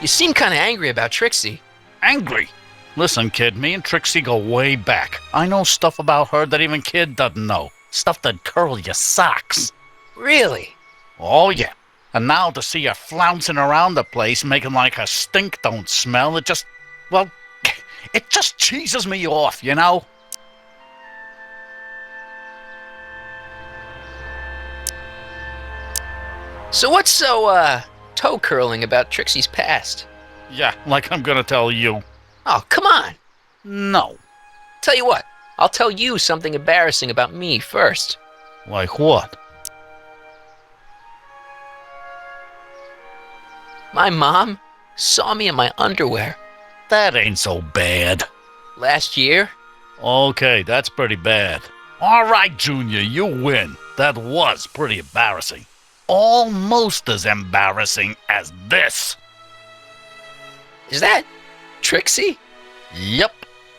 You seem kind of angry about Trixie. Angry? Listen, kid, me and Trixie go way back. I know stuff about her that even kid doesn't know. Stuff that'd curl your socks. Really? Oh, yeah. And now to see her flouncing around the place, making like her stink don't smell, it just cheeses me off, you know? So what's so, toe-curling about Trixie's past? Yeah, like I'm gonna tell you. Oh, come on. No. Tell you what, I'll tell you something embarrassing about me first. Like what? My mom saw me in my underwear. That ain't so bad. Last year? Okay, that's pretty bad. All right, Junior, you win. That was pretty embarrassing. Almost as embarrassing as this. Is that Trixie? Yep.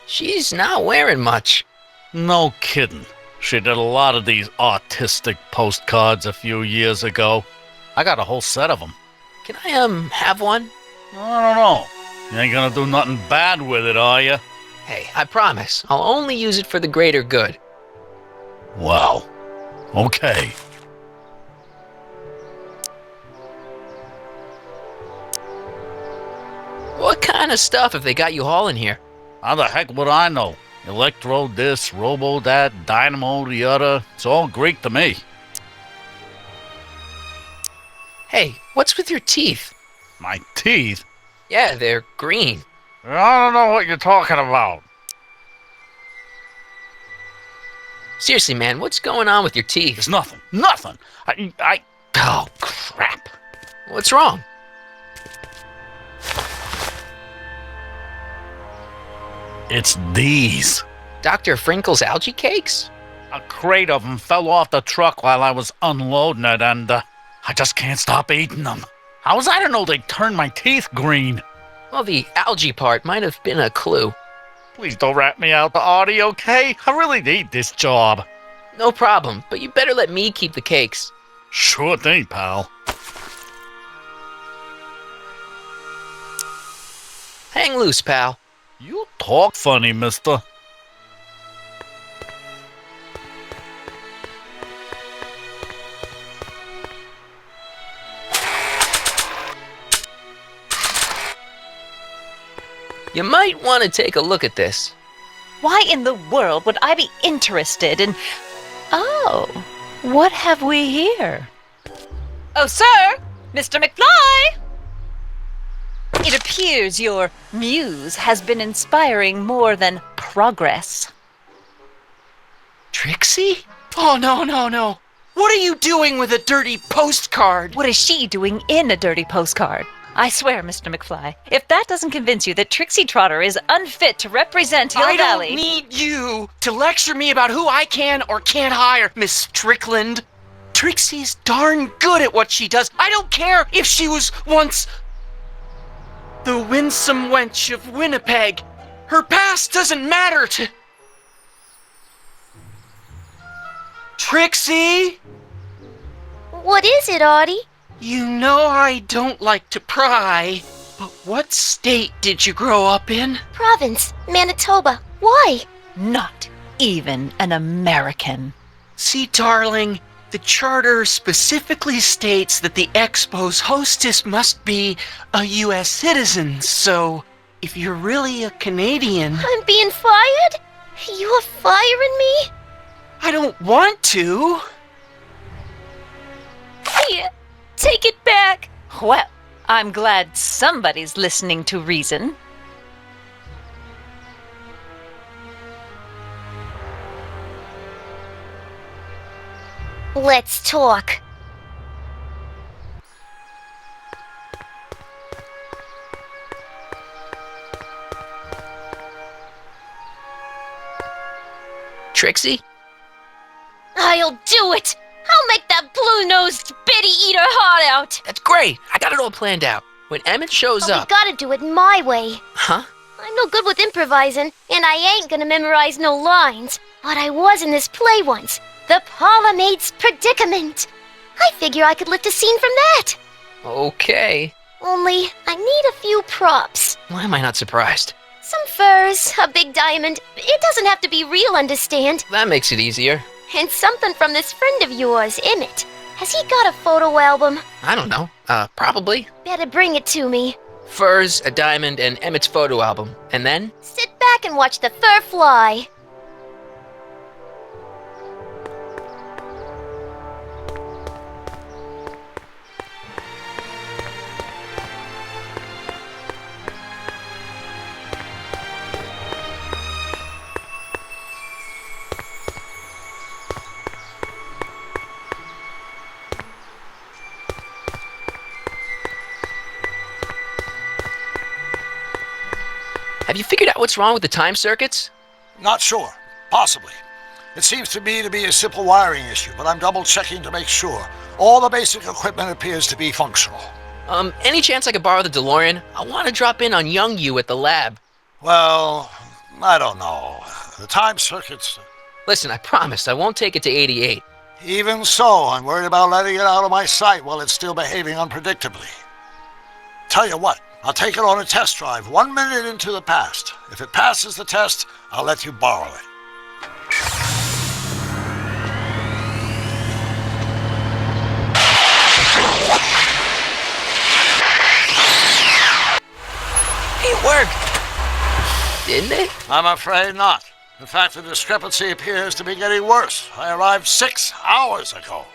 She's not wearing much. No kidding. She did a lot of these artistic postcards a few years ago. I got a whole set of them. Can I, have one? I don't know. You ain't gonna do nothing bad with it, are you? Hey, I promise. I'll only use it for the greater good. Wow. Okay. What kind of stuff have they got you hauling here? How the heck would I know? Electro this, robo that, dynamo the other. It's all Greek to me. Hey, what's with your teeth? My teeth? Yeah, they're green. I don't know what you're talking about. Seriously, man, what's going on with your teeth? It's nothing. Nothing. Oh, crap. What's wrong? It's these. Dr. Frinkle's algae cakes? A crate of them fell off the truck while I was unloading it, and I just can't stop eating them. How was I to know they'd turn my teeth green? Well, the algae part might have been a clue. Please don't rat me out, Artie, okay? I really need this job. No problem, but you better let me keep the cakes. Sure thing, pal. Hang loose, pal. You talk funny, mister. You might want to take a look at this. Why in the world would I be interested in... Oh, what have we here? Oh, sir! Mr. McFly! It appears your muse has been inspiring more than progress. Trixie? Oh, no. What are you doing with a dirty postcard? What is she doing in a dirty postcard? I swear, Mr. McFly, if that doesn't convince you that Trixie Trotter is unfit to represent Hill Valley... I don't need you to lecture me about who I can or can't hire, Miss Strickland. Trixie's darn good at what she does. I don't care if she was once the winsome wench of Winnipeg. Her past doesn't matter to... Trixie? What is it, Artie? You know I don't like to pry, but what state did you grow up in? Province, Manitoba. Why? Not even an American. See, darling, the charter specifically states that the Expo's hostess must be a U.S. citizen, so if you're really a Canadian... I'm being fired? You are firing me? I don't want to. Here, take it back. Well, I'm glad somebody's listening to reason. Let's talk. Trixie? I'll do it. I'll make that blue-nosed bitty eater heart out. That's great. I got it all planned out. When Emmett shows But up... we gotta do it my way. Huh? I'm no good with improvising, and I ain't gonna memorize no lines. But I was in this play once. The Parlourmaid's Predicament. I figure I could lift a scene from that. Okay. Only, I need a few props. Why am I not surprised? Some furs, a big diamond. It doesn't have to be real, understand? That makes it easier. And something from this friend of yours, Emmett. Has he got a photo album? I don't know. Probably. Better bring it to me. Furs, a diamond, and Emmett's photo album. And then? Sit back and watch the fur fly. Have you figured out what's wrong with the time circuits? Not sure. Possibly. It seems to me to be a simple wiring issue, but I'm double-checking to make sure. All the basic equipment appears to be functional. Any chance I could borrow the DeLorean? I want to drop in on young you at the lab. Well, I don't know. The time circuits... Listen, I promise I won't take it to 88. Even so, I'm worried about letting it out of my sight while it's still behaving unpredictably. Tell you what, I'll take it on a test drive 1 minute into the past. If it passes the test, I'll let you borrow it. It worked! Didn't it? I'm afraid not. In fact, the discrepancy appears to be getting worse. I arrived 6 hours ago.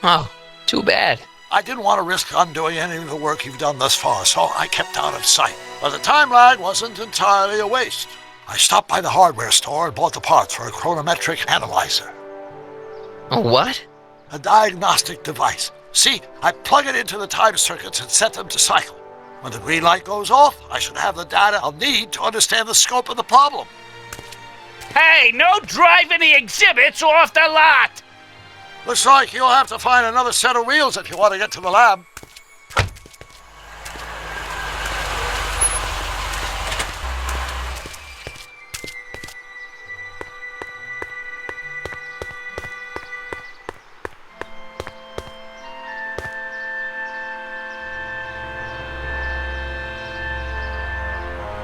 Oh, too bad. I didn't want to risk undoing any of the work you've done thus far, so I kept out of sight. But the time lag wasn't entirely a waste. I stopped by the hardware store and bought the parts for a chronometric analyzer. A what? A diagnostic device. See, I plug it into the time circuits and set them to cycle. When the green light goes off, I should have the data I'll need to understand the scope of the problem. Hey, no driving the exhibits off the lot! Looks like you'll have to find another set of wheels if you want to get to the lab.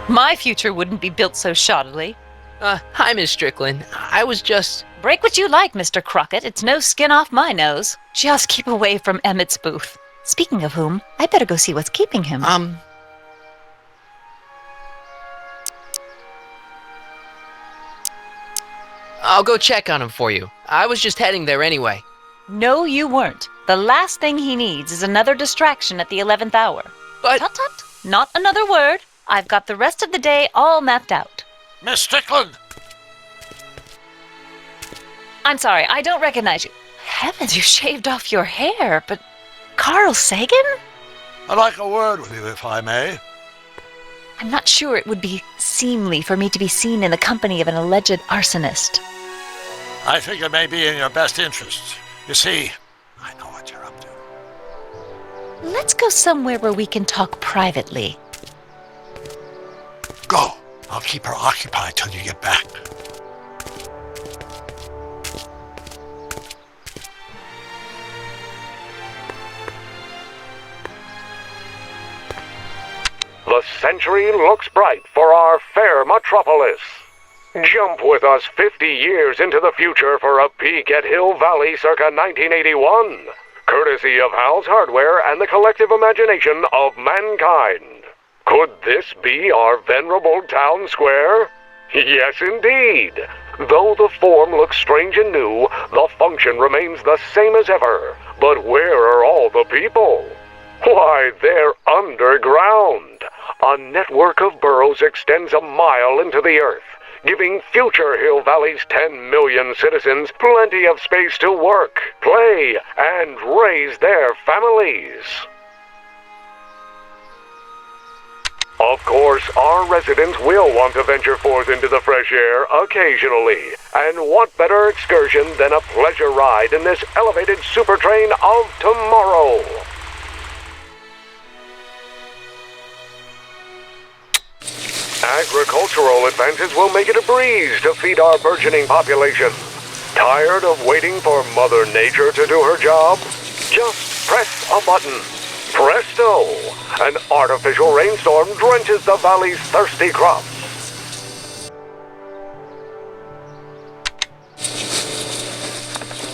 My future wouldn't be built so shoddily. Hi, Miss Strickland. I was just... Break what you like, Mr. Crockett. It's no skin off my nose. Just keep away from Emmett's booth. Speaking of whom, I better go see what's keeping him. I'll go check on him for you. I was just heading there anyway. No, you weren't. The last thing he needs is another distraction at the 11th hour. But... Tut tut. Not another word. I've got the rest of the day all mapped out. Miss Strickland! I'm sorry, I don't recognize you. Heavens, you shaved off your hair, but... Carl Sagan? I'd like a word with you, if I may. I'm not sure it would be seemly for me to be seen in the company of an alleged arsonist. I think it may be in your best interests. You see, I know what you're up to. Let's go somewhere where we can talk privately. Go. I'll keep her occupied till you get back. The century looks bright for our fair metropolis. Jump with us 50 years into the future for a peek at Hill Valley circa 1981, courtesy of Hal's Hardware and the collective imagination of mankind. Could this be our venerable town square? Yes, indeed. Though the form looks strange and new, the function remains the same as ever. But where are all the people? Why, they're underground. A network of burrows extends a mile into the earth, giving future Hill Valley's 10 million citizens plenty of space to work, play, and raise their families. A Of course, our residents will want to venture forth into the fresh air occasionally. And what better excursion than a pleasure ride in this elevated super train of tomorrow? Agricultural advances will make it a breeze to feed our burgeoning population. Tired of waiting for Mother Nature to do her job? Just press a button. Presto! An artificial rainstorm drenches the valley's thirsty crops.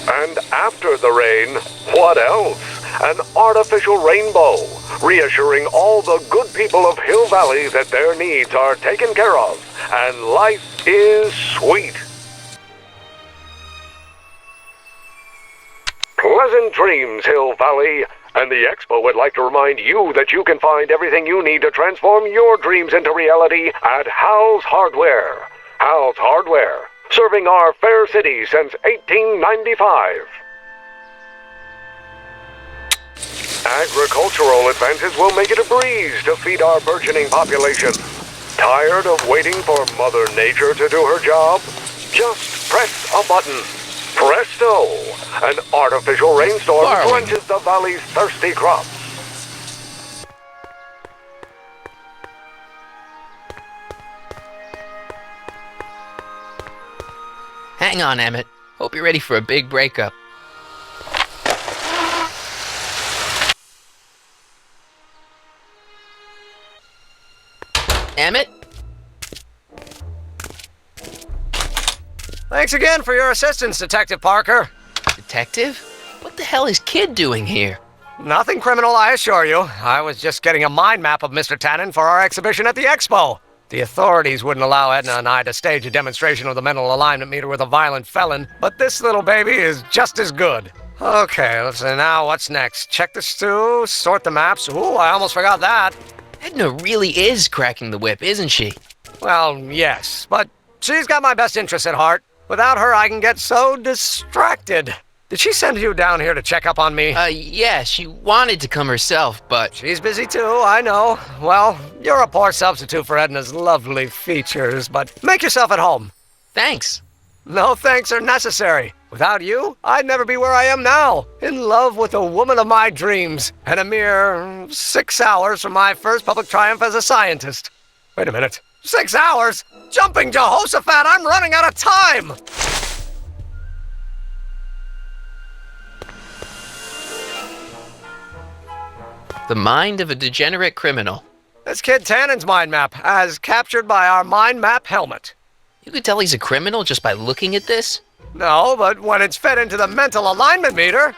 And after the rain, what else? An artificial rainbow, reassuring all the good people of Hill Valley that their needs are taken care of, and life is sweet. Pleasant dreams, Hill Valley. And the Expo would like to remind you that you can find everything you need to transform your dreams into reality at Hal's Hardware. Hal's Hardware, serving our fair city since 1895. Agricultural advances will make it a breeze to feed our burgeoning population. Tired of waiting for Mother Nature to do her job? Just press a button. Presto! An artificial rainstorm drenches the valley's thirsty crops. Hang on, Emmett. Hope you're ready for a big breakup. Emmett? Thanks again for your assistance, Detective Parker. Detective? What the hell is Kid doing here? Nothing criminal, I assure you. I was just getting a mind map of Mr. Tannen for our exhibition at the Expo. The authorities wouldn't allow Edna and I to stage a demonstration of the mental alignment meter with a violent felon, but this little baby is just as good. Okay, let's see now, what's next? Check the stew, sort the maps. Ooh, I almost forgot that. Edna really is cracking the whip, isn't she? Well, yes, but she's got my best interests at heart. Without her, I can get so distracted. Did she send you down here to check up on me? Yeah, she wanted to come herself, but... She's busy too, I know. Well, you're a poor substitute for Edna's lovely features, but make yourself at home. Thanks. No thanks are necessary. Without you, I'd never be where I am now, in love with the woman of my dreams, and a mere 6 hours from my first public triumph as a scientist. Wait a minute. 6 hours? Jumping Jehoshaphat, I'm running out of time! The mind of a degenerate criminal. This kid Tannen's mind map, as captured by our mind map helmet. You could tell he's a criminal just by looking at this? No, but when it's fed into the mental alignment meter...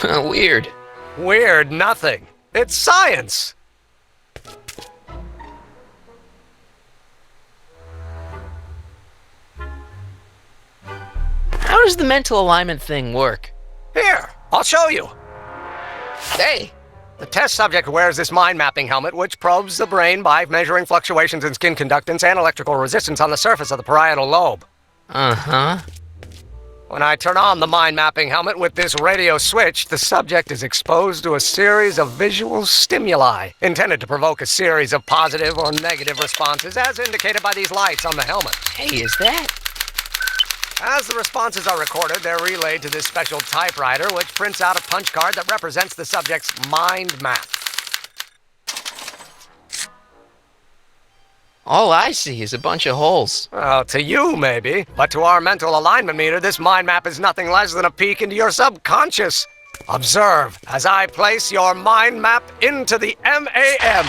Weird. Weird nothing. It's science. How does the mental alignment thing work? Here, I'll show you. Hey! The test subject wears this mind mapping helmet, which probes the brain by measuring fluctuations in skin conductance and electrical resistance on the surface of the parietal lobe. Uh-huh. When I turn on the mind mapping helmet with this radio switch, the subject is exposed to a series of visual stimuli, intended to provoke a series of positive or negative responses, as indicated by these lights on the helmet. Hey, is that? As the responses are recorded, they're relayed to this special typewriter, which prints out a punch card that represents the subject's mind map. All I see is a bunch of holes. Well, to you, maybe. But to our mental alignment meter, this mind map is nothing less than a peek into your subconscious. Observe as I place your mind map into the MAM.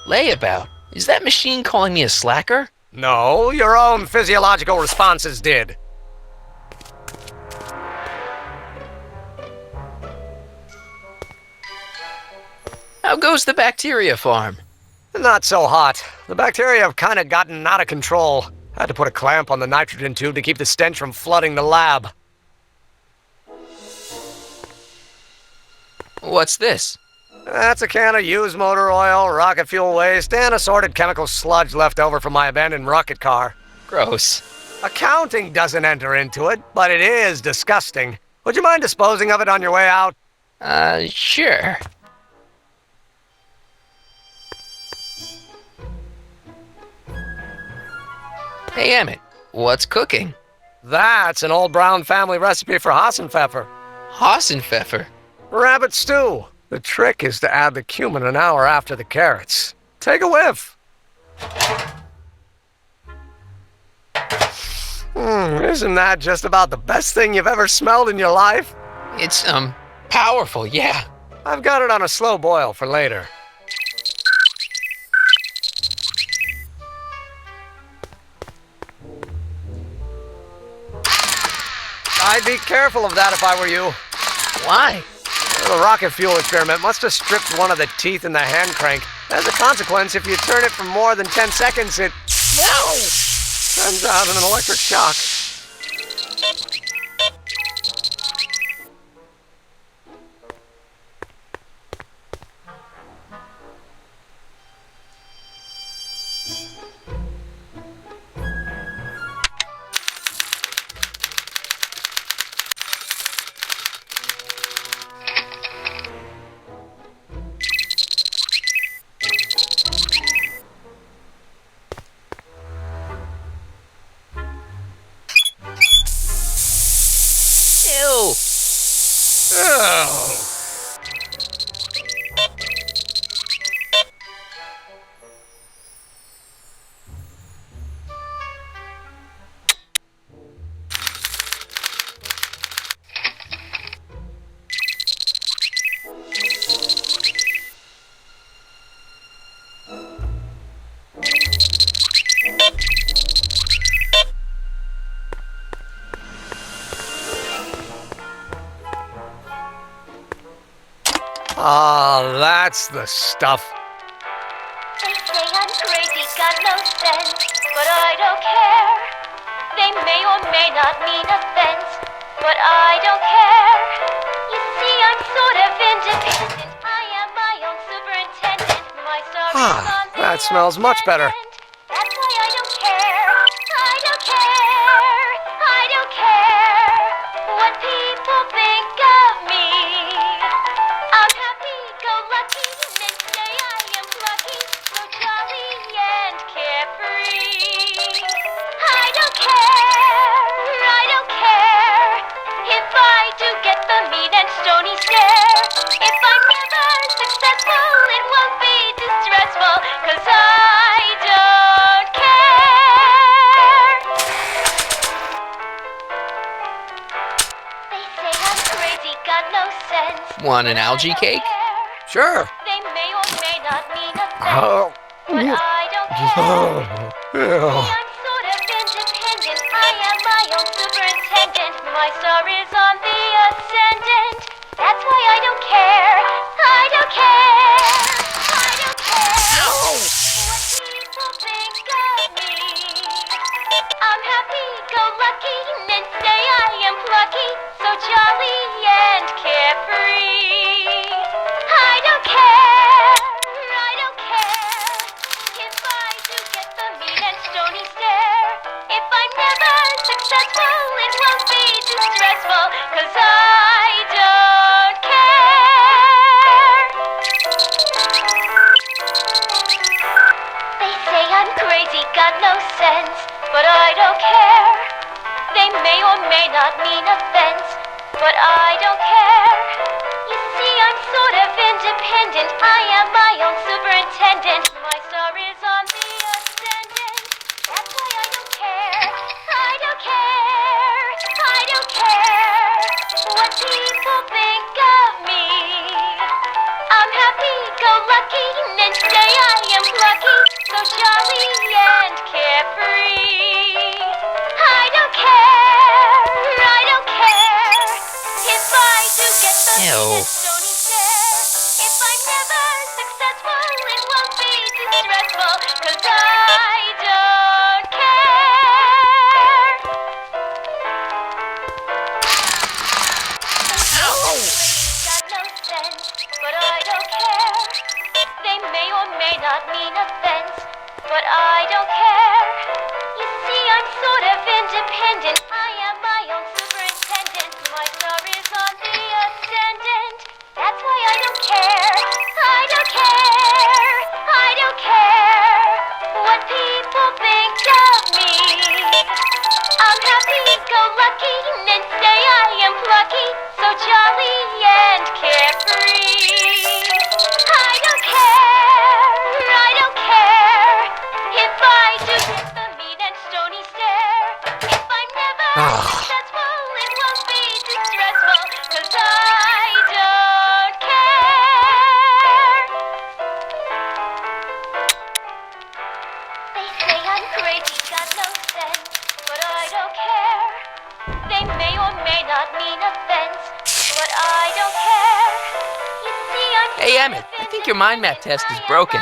Layabout. Is that machine calling me a slacker? No, your own physiological responses did. How goes the bacteria farm? Not so hot. The bacteria have kind of gotten out of control. I had to put a clamp on the nitrogen tube to keep the stench from flooding the lab. What's this? That's a can of used motor oil, rocket fuel waste, and assorted chemical sludge left over from my abandoned rocket car. Gross. Accounting doesn't enter into it, but it is disgusting. Would you mind disposing of it on your way out? Sure. Hey, Emmett, what's cooking? That's an old Brown family recipe for Hassenpfeffer. Hassenpfeffer? Rabbit stew. The trick is to add the cumin an hour after the carrots. Take a whiff. Isn't that just about the best thing you've ever smelled in your life? It's, powerful, yeah. I've got it on a slow boil for later. I'd be careful of that if I were you. Why? The rocket fuel experiment must have stripped one of the teeth in the hand crank. As a consequence, if you turn it for more than 10 seconds, it sends out an electric shock. Oh, that's the stuff. They say I'm crazy, got no sense, but I don't care. They may or may not mean offense, but I don't care. You see, I'm sort of independent. I am my own superintendent. My story's on the That smells much better. That's why I don't care. I don't care. I don't care what people think of me. I'm happy-go-lucky, men say I am plucky, so jolly and carefree. I don't care if I do get the mean and stony stare. If I'm never successful, it won't be distressful, 'cause I don't care. They say I'm crazy, got no sense. Want an algae cake? Sure. They may or may not mean offense, but I don't care. Yeah. I'm sort of independent. I am my own superintendent. My star is on the ascendant. That's why I don't care. I don't care. I don't care what people think of me. I'm happy-go-lucky, men say I am plucky, so jolly and carefree. I don't care. I don't care if I do get the mean and stony stare. If I'm never successful, it won't be distressful, 'cause I don't care. They say I'm crazy, got no sense, but I don't care. They may or may not mean offense, but I don't care. You see, I'm sort of independent. I am my own superintendent. My star is on the ascendant. That's why I don't care. I don't care. I don't care what people think of me. I'm happy-go-lucky, men say I am plucky, so jolly and carefree. I don't care. I don't care if I do get the mean and stony stare. If I'm never successful, it won't be distressful, 'cause I don't care. Got no sense, but I don't care. They may or may not mean offense, but I don't care. You see, I'm sort of independent. I am my own superintendent. My star is on the ascendant. That's why I don't care. I don't care. I don't care what people think of me. I'm happy-go-lucky and say I am plucky, so jolly and carefree. I don't care. I don't care if I do get the mean and stony stare. If I'm never successful, it won't be distressful, 'cause I don't care. They say I'm crazy, got no sense, but I don't care. They may or may not mean offense, but I don't care. You see, I'm Hey, Emmett, I think your mind map test is broken.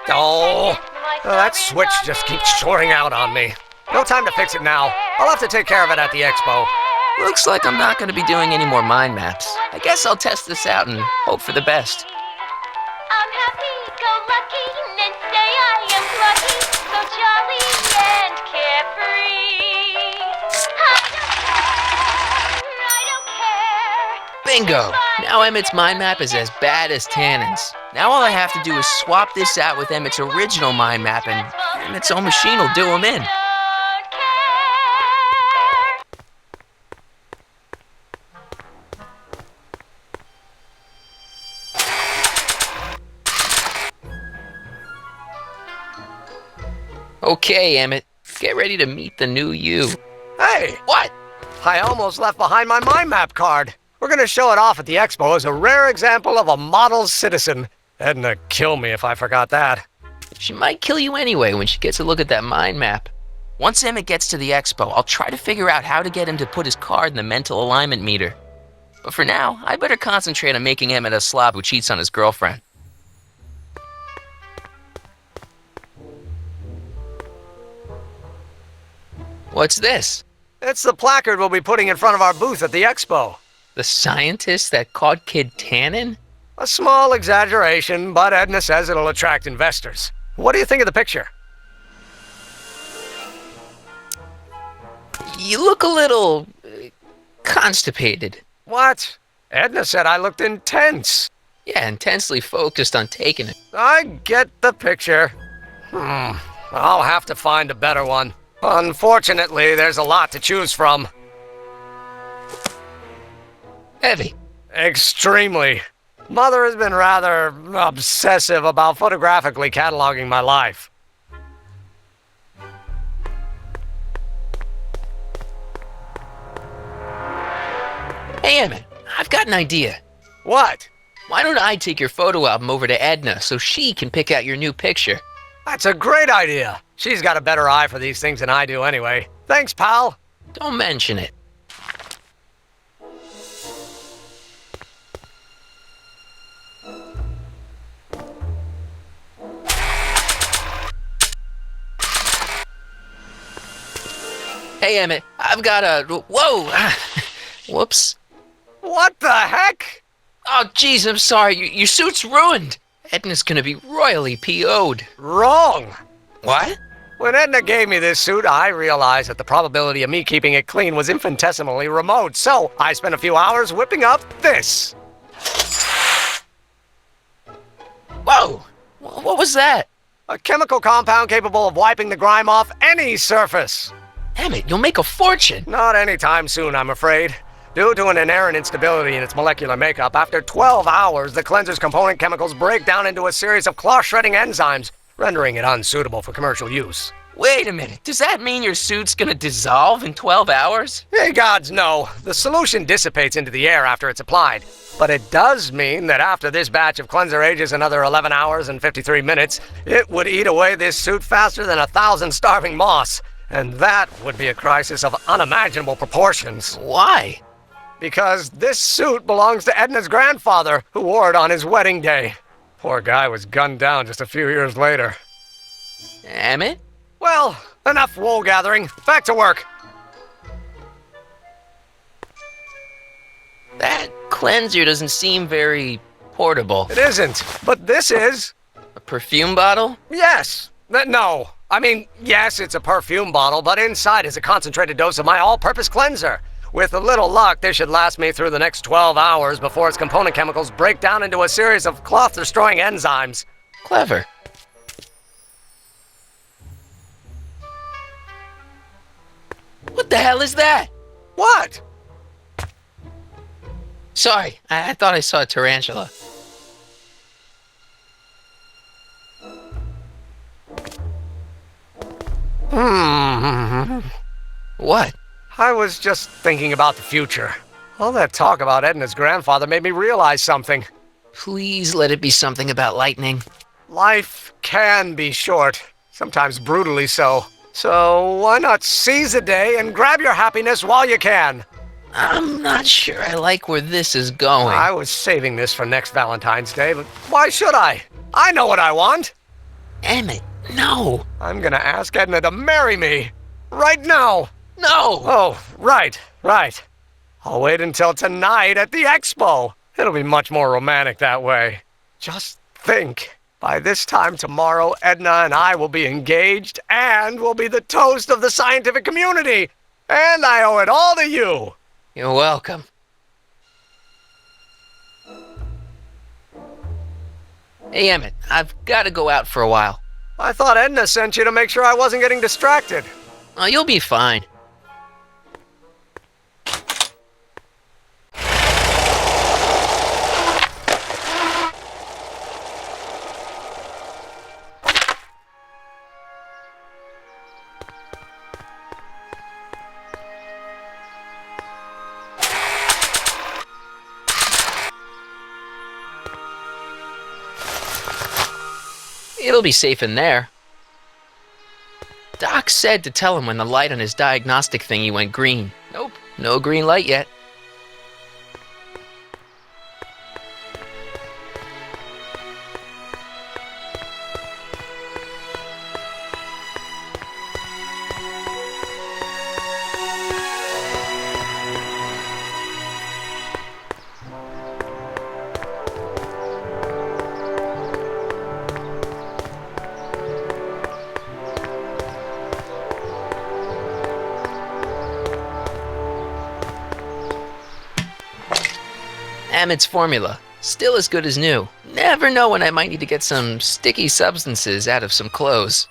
Oh, that switch just keeps shorting out on me. No time to fix it now. I'll have to take care of it at the expo. Looks like I'm not going to be doing any more mind maps. I guess I'll test this out and hope for the best. I'm happy-go-lucky and say I am plucky, so jolly and carefree. I don't care. Bingo! Now Emmett's mind map is as bad as Tannen's. Now all I have to do is swap this out with Emmett's original mind map and Emmett's own machine will do him in. Okay, Emmett, get ready to meet the new you. Hey! What? I almost left behind my mind map card. We're gonna show it off at the expo as a rare example of a model citizen. Edna kill me if I forgot that. She might kill you anyway when she gets a look at that mind map. Once Emmett gets to the expo, I'll try to figure out how to get him to put his card in the mental alignment meter. But for now, I better concentrate on making Emmett a slob who cheats on his girlfriend. What's this? It's the placard we'll be putting in front of our booth at the expo. The scientist that caught Kid Tannen? A small exaggeration, but Edna says it'll attract investors. What do you think of the picture? You look a little constipated. What? Edna said I looked intense. Yeah, intensely focused on taking it. I get the picture. I'll have to find a better one. Unfortunately, there's a lot to choose from. Heavy. Extremely. Mother has been rather obsessive about photographically cataloging my life. Hey, Emmett, I've got an idea. What? Why don't I take your photo album over to Edna so she can pick out your new picture? That's a great idea. She's got a better eye for these things than I do anyway. Thanks, pal. Don't mention it. Hey, Emmett, I've got a... Whoa! Whoops. What the heck? Oh, jeez, I'm sorry. Your suit's ruined. Edna's gonna be royally PO'd. Wrong. What? When Edna gave me this suit, I realized that the probability of me keeping it clean was infinitesimally remote, so I spent a few hours whipping up this. Whoa! What was that? A chemical compound capable of wiping the grime off any surface. Emmett, you'll make a fortune. Not anytime soon, I'm afraid. Due to an inherent instability in its molecular makeup, after 12 hours, the cleanser's component chemicals break down into a series of cloth-shredding enzymes, rendering it unsuitable for commercial use. Wait a minute, does that mean your suit's gonna dissolve in 12 hours? Hey, gods, no. The solution dissipates into the air after it's applied. But it does mean that after this batch of cleanser ages another 11 hours and 53 minutes, it would eat away this suit faster than 1,000 starving moths. And that would be a crisis of unimaginable proportions. Why? Because this suit belongs to Edna's grandfather, who wore it on his wedding day. Poor guy was gunned down just a few years later. Emmett? Well, enough wool gathering. Back to work. That cleanser doesn't seem very portable. It isn't, but this is. A perfume bottle? Yes. No. I mean, yes, it's a perfume bottle, but inside is a concentrated dose of my all-purpose cleanser. With a little luck, this should last me through the next 12 hours before its component chemicals break down into a series of cloth-destroying enzymes. Clever. What the hell is that? What? Sorry, I thought I saw a tarantula. What? I was just thinking about the future. All that talk about Edna's grandfather made me realize something. Please let it be something about lightning. Life can be short, sometimes brutally so. So why not seize the day and grab your happiness while you can? I'm not sure I like where this is going. I was saving this for next Valentine's Day, but why should I? I know what I want. Emmett, no. I'm gonna ask Edna to marry me. Right now. No. Oh, right. I'll wait until tonight at the expo. It'll be much more romantic that way. Just think. By this time tomorrow, Edna and I will be engaged and will be the toast of the scientific community. And I owe it all to you. You're welcome. Hey, Emmett, I've got to go out for a while. I thought Edna sent you to make sure I wasn't getting distracted. Oh, you'll be fine. It'll be safe in there. Doc said to tell him when the light on his diagnostic thingy went green. Nope, no green light yet. Emmett's formula, still as good as new. Never know when I might need to get some sticky substances out of some clothes.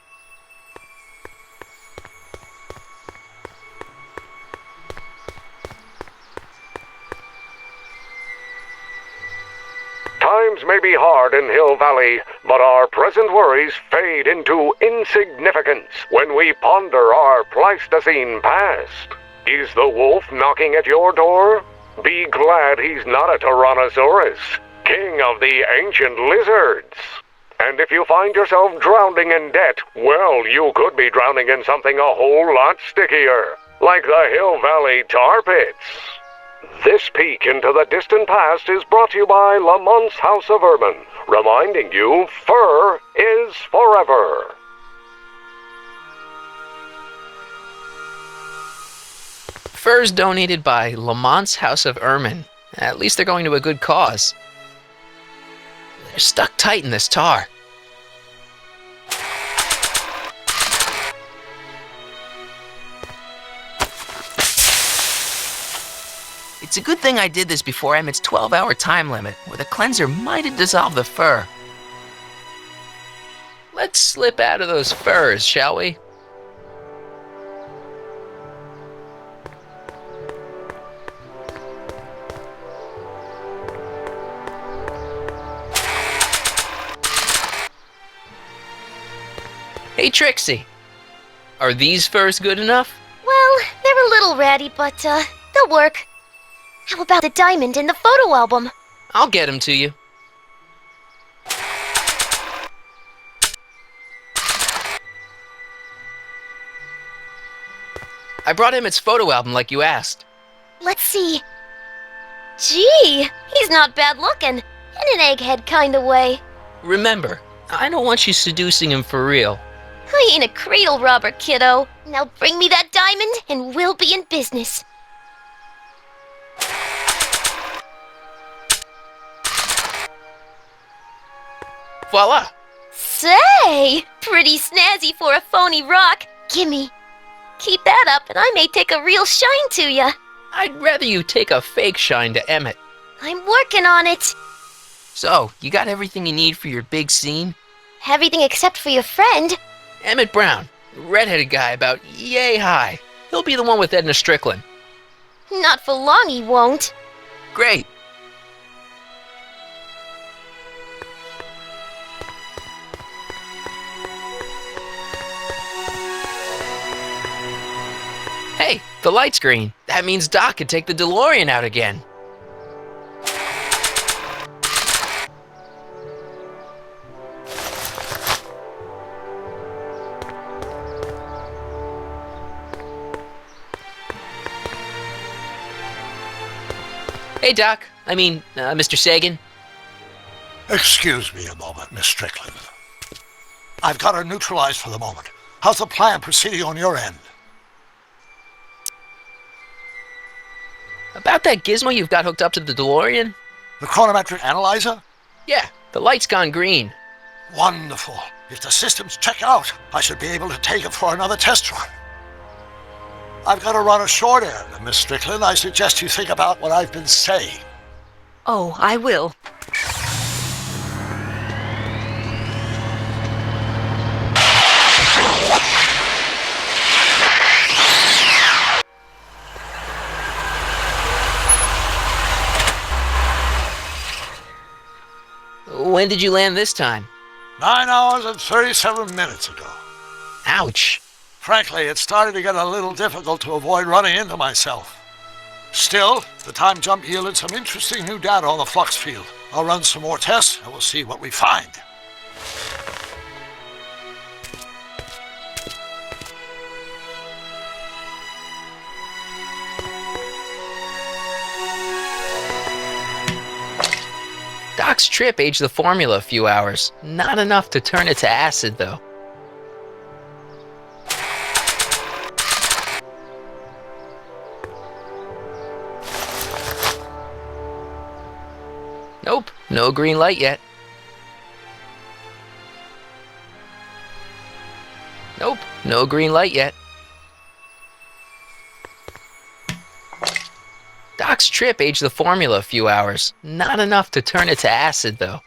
Times may be hard in Hill Valley, but our present worries fade into insignificance when we ponder our Pleistocene past. Is the wolf knocking at your door? Be glad he's not a Tyrannosaurus, king of the ancient lizards. And if you find yourself drowning in debt, well, you could be drowning in something a whole lot stickier, like the Hill Valley tar pits. This peek into the distant past is brought to you by Lamont's House of Ermine, reminding you fur is forever. Furs donated by Lamont's House of Ermine. At least they're going to a good cause. They're stuck tight in this tar. It's a good thing I did this before Emmett's 12-hour time limit, where the cleanser might have dissolved the fur. Let's slip out of those furs, shall we? Hey, Trixie. Are these furs good enough? Well, they're a little ratty, but, they'll work. How about the diamond in the photo album? I'll get them to you. I brought Emmett's photo album like you asked. Let's see. Gee, he's not bad looking. In an egghead kind of way. Remember, I don't want you seducing him for real. I ain't a cradle robber, kiddo. Now bring me that diamond and we'll be in business. Voila! Say, pretty snazzy for a phony rock. Gimme. Keep that up and I may take a real shine to ya. I'd rather you take a fake shine to Emmett. I'm working on it. So, you got everything you need for your big scene? Everything except for your friend. Emmett Brown, redheaded guy about yay high. He'll be the one with Edna Strickland. Not for long he won't. Great. Hey, the light's green. That means Doc could take the DeLorean out again. Hey, Doc. Mr. Sagan. Excuse me a moment, Miss Strickland. I've got her neutralized for the moment. How's the plan proceeding on your end? About that gizmo you've got hooked up to the DeLorean? The chronometric analyzer? Yeah, the light's gone green. Wonderful. If the systems check out, I should be able to take it for another test run. I've got to run a short end, Miss Strickland. I suggest you think about what I've been saying. Oh, I will. When did you land this time? 9 hours and 37 minutes ago. Ouch. Frankly, it started to get a little difficult to avoid running into myself. Still, the time jump yielded some interesting new data on the flux field. I'll run some more tests and we'll see what we find. Doc's trip aged the formula a few hours. Not enough to turn it to acid, though. Nope, no green light yet. Nope, no green light yet. Doc's trip aged the formula a few hours. Not enough to turn it to acid, though.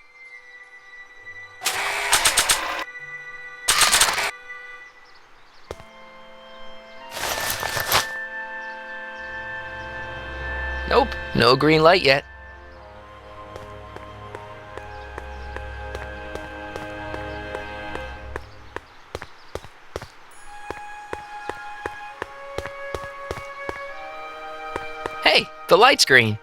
Nope, no green light yet. Hey, the light's green.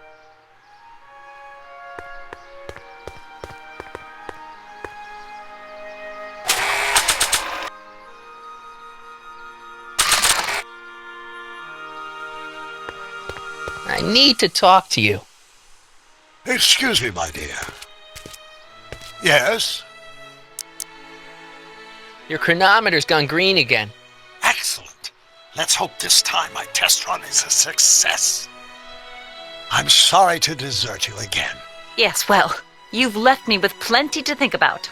I need to talk to you. Excuse me, my dear. Yes? Your chronometer's gone green again. Excellent. Let's hope this time my test run is a success. I'm sorry to desert you again. Yes, well, you've left me with plenty to think about.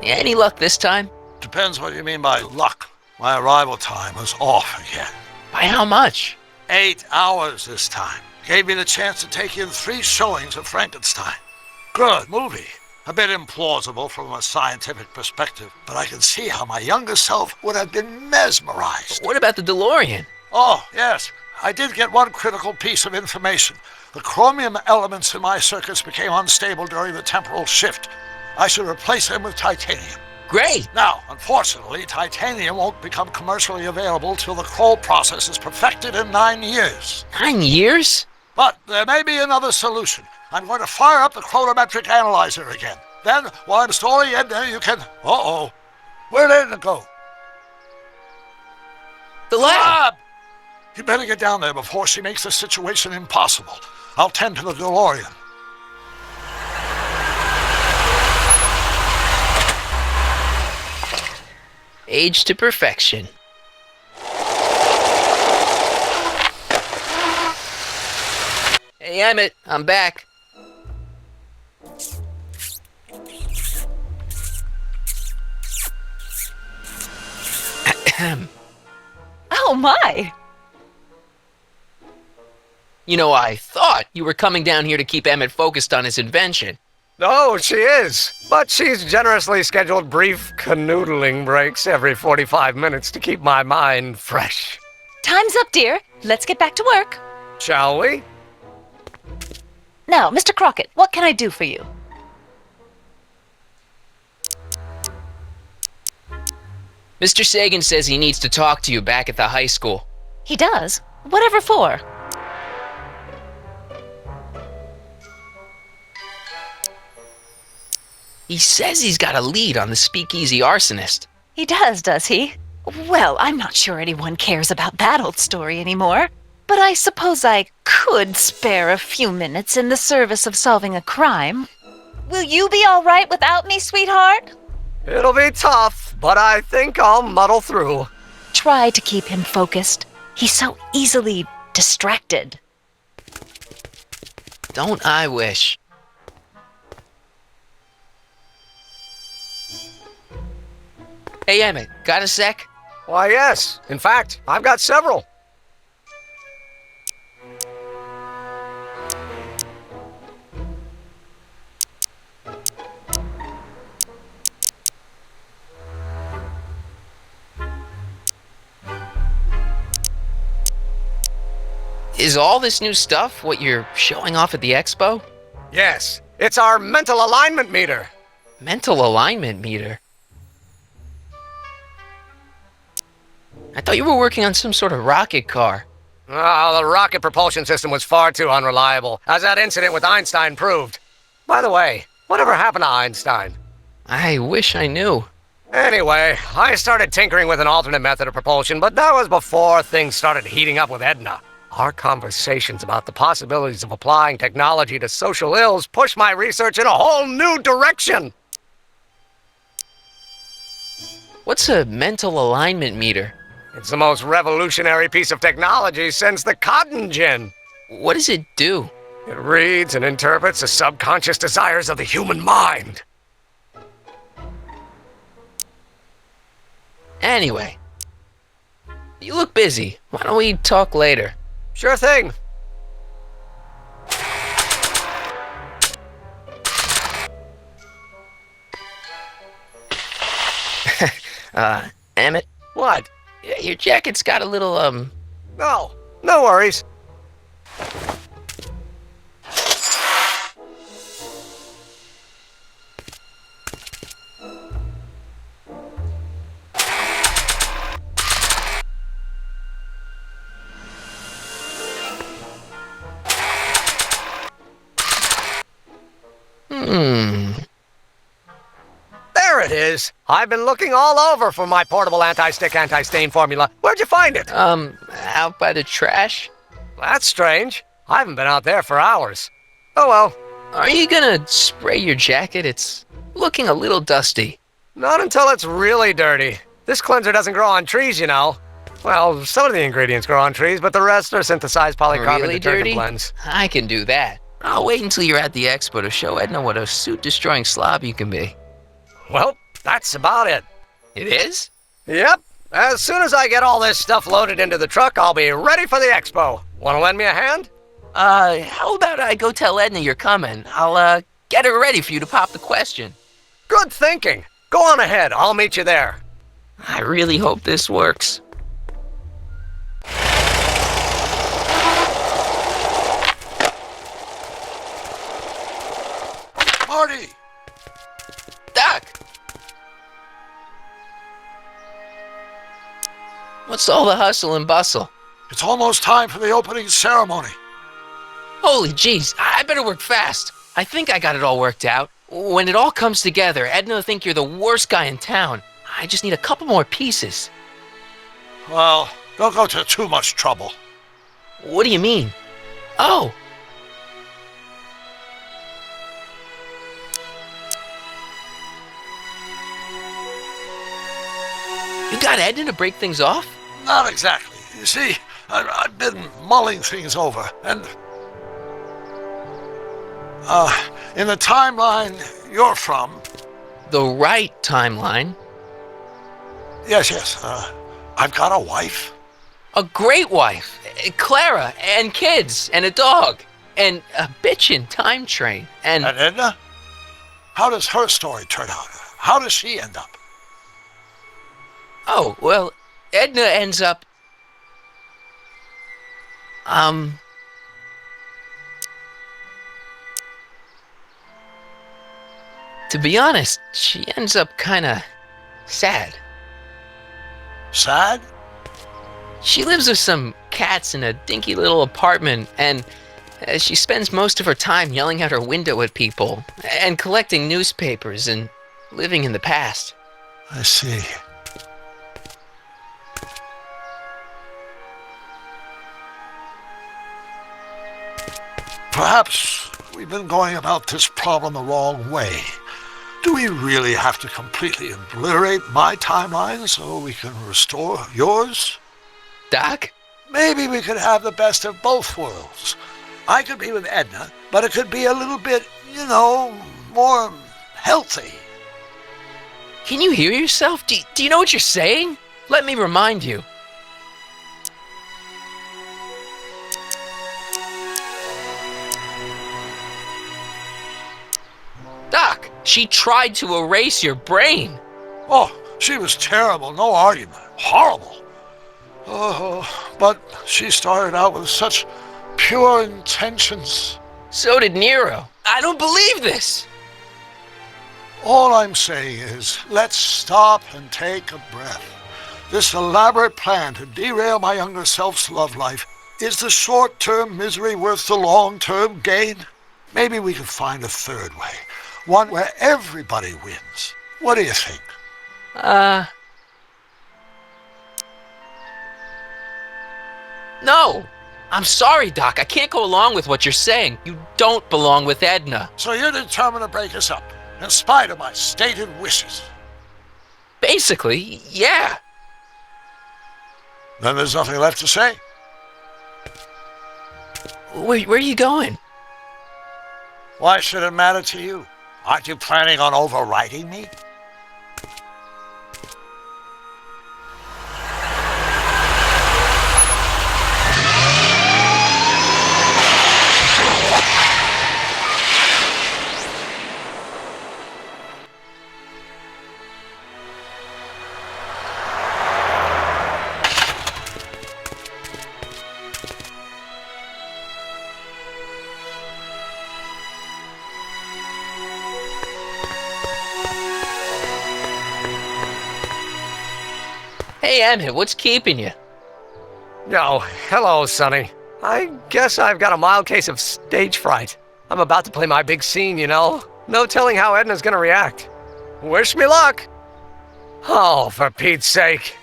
Any luck this time? Depends what you mean by luck. My arrival time was off again. By how much? 8 hours this time. Gave me the chance to take in 3 showings of Frankenstein. Good movie. A bit implausible from a scientific perspective, but I can see how my younger self would have been mesmerized. What about the DeLorean? Oh, yes. I did get one critical piece of information. The chromium elements in my circuits became unstable during the temporal shift. I should replace them with titanium. Great! Now, unfortunately, titanium won't become commercially available till the Kroll process is perfected in 9 years. 9 years? But there may be another solution. I'm going to fire up the chronometric analyzer again. Then, while I'm stalling Edna, you can... Uh-oh. Where'd Edna go? The lab! You better get down there before she makes the situation impossible. I'll tend to the DeLorean. 9 Age to perfection. Hey, Emmett, I'm back. Oh my! You know, I thought you were coming down here to keep Emmett focused on his invention. Oh, she is. But she's generously scheduled brief canoodling breaks every 45 minutes to keep my mind fresh. Time's up, dear. Let's get back to work. Shall we? Now, Mr. Crockett, what can I do for you? Mr. Sagan says he needs to talk to you back at the high school. He does? Whatever for? He says he's got a lead on the speakeasy arsonist. He does he? Well, I'm not sure anyone cares about that old story anymore. But I suppose I could spare a few minutes in the service of solving a crime. Will you be all right without me, sweetheart? It'll be tough, but I think I'll muddle through. Try to keep him focused. He's so easily distracted. Don't I wish? Hey, Emmett, got a sec? Why, yes. In fact, I've got several. Is all this new stuff what you're showing off at the expo? Yes, it's our mental alignment meter. Mental alignment meter? I thought you were working on some sort of rocket car. Oh, the rocket propulsion system was far too unreliable, as that incident with Einstein proved. By the way, whatever happened to Einstein? I wish I knew. Anyway, I started tinkering with an alternate method of propulsion, but that was before things started heating up with Edna. Our conversations about the possibilities of applying technology to social ills pushed my research in a whole new direction. What's a mental alignment meter? It's the most revolutionary piece of technology since the cotton gin. What does it do? It reads and interprets the subconscious desires of the human mind. Anyway, you look busy. Why don't we talk later? Sure thing. Emmett? What? Your jacket's got a little, No worries. There it is. I've been looking all over for my portable anti-stick, anti-stain formula. Where'd you find it? Out by the trash? That's strange. I haven't been out there for hours. Oh well. Are you gonna spray your jacket? It's looking a little dusty. Not until it's really dirty. This cleanser doesn't grow on trees, you know. Well, some of the ingredients grow on trees, but the rest are synthesized polycarbonate Really detergent dirty? blends. I can do that. I'll wait until you're at the expo to show Edna what a suit-destroying slob you can be. Well, that's about it. It is? Yep. As soon as I get all this stuff loaded into the truck, I'll be ready for the expo. Want to lend me a hand? How about I go tell Edna you're coming? I'll, get her ready for you to pop the question. Good thinking. Go on ahead. I'll meet you there. I really hope this works. Marty! Doc! What's all the hustle and bustle? It's almost time for the opening ceremony. Holy jeez, I better work fast. I think I got it all worked out. When it all comes together, Edna will think you're the worst guy in town. I just need a couple more pieces. Well, don't go to too much trouble. What do you mean? Oh! You got Edna to break things off? Not exactly. You see, I've been mulling things over, and in the timeline you're from... The right timeline? Yes. I've got a wife. A great wife. Clara, and kids, and a dog, and a bitchin' time train, and... And Edna? How does her story turn out? How does she end up? Oh, well, Edna ends up... To be honest, she ends up kinda sad. Sad? She lives with some cats in a dinky little apartment, and she spends most of her time yelling out her window at people, and collecting newspapers, and living in the past. I see. Perhaps we've been going about this problem the wrong way. Do we really have to completely obliterate my timeline so we can restore yours? Doc? Maybe we could have the best of both worlds. I could be with Edna, but it could be a little bit, more healthy. Can you hear yourself? Do you know what you're saying? Let me remind you. Doc, she tried to erase your brain. Oh, she was terrible, no argument. Horrible. But she started out with such pure intentions. So did Nero. I don't believe this. All I'm saying is, let's stop and take a breath. This elaborate plan to derail my younger self's love life, is the short-term misery worth the long-term gain? Maybe we could find a third way. One where everybody wins. What do you think? No. I'm sorry, Doc. I can't go along with what you're saying. You don't belong with Edna. So you're determined to break us up, in spite of my stated wishes? Basically, yeah. Then there's nothing left to say. Where are you going? Why should it matter to you? Aren't you planning on overriding me? Hey, Emmett, what's keeping you? Oh, hello, Sonny. I guess I've got a mild case of stage fright. I'm about to play my big scene, No telling how Edna's gonna react. Wish me luck. Oh, for Pete's sake.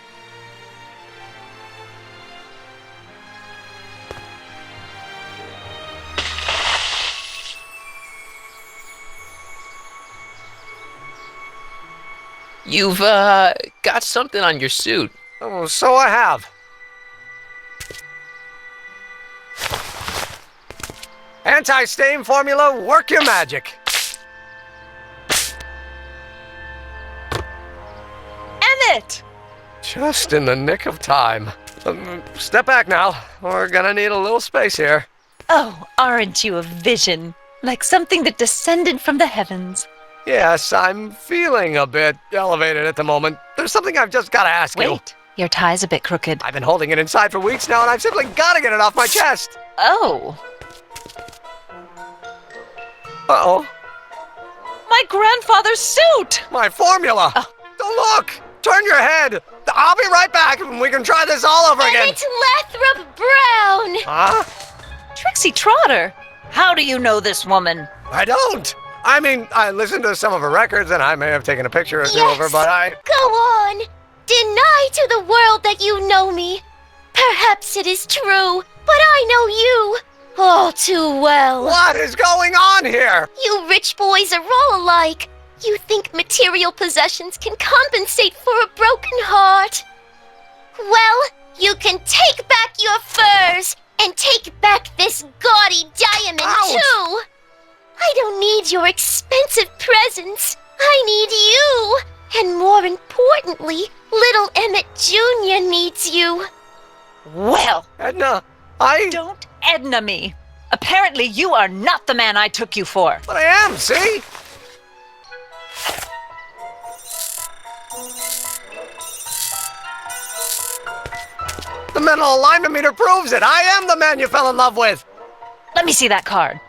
You've, got something on your suit. Oh, so I have. Anti-stain formula, work your magic. Emmett! Just in the nick of time. Step back now. We're gonna need a little space here. Oh, aren't you a vision? Like something that descended from the heavens. Yes, I'm feeling a bit elevated at the moment. There's something I've just got to ask you. Wait, your tie's a bit crooked. I've been holding it inside for weeks now, and I've simply got to get it off my chest. Oh. Uh-oh. My grandfather's suit! My formula! Oh. Look! Turn your head! I'll be right back, and we can try this all over again. Emmett Lathrop Brown! Huh? Trixie Trotter! How do you know this woman? I don't! I mean, I listened to some of her records, and I may have taken a picture or two of her, but Go on! Deny to the world that you know me. Perhaps it is true, but I know you all too well. What is going on here? You rich boys are all alike. You think material possessions can compensate for a broken heart? Well, you can take back your furs and take back this gaudy diamond, too. I don't need your expensive presents. I need you. And more importantly, little Emmett Jr. needs you. Well, Edna, Don't Edna me. Apparently you are not the man I took you for. But I am, see? The mental alignment meter proves it. I am the man you fell in love with. Let me see that card.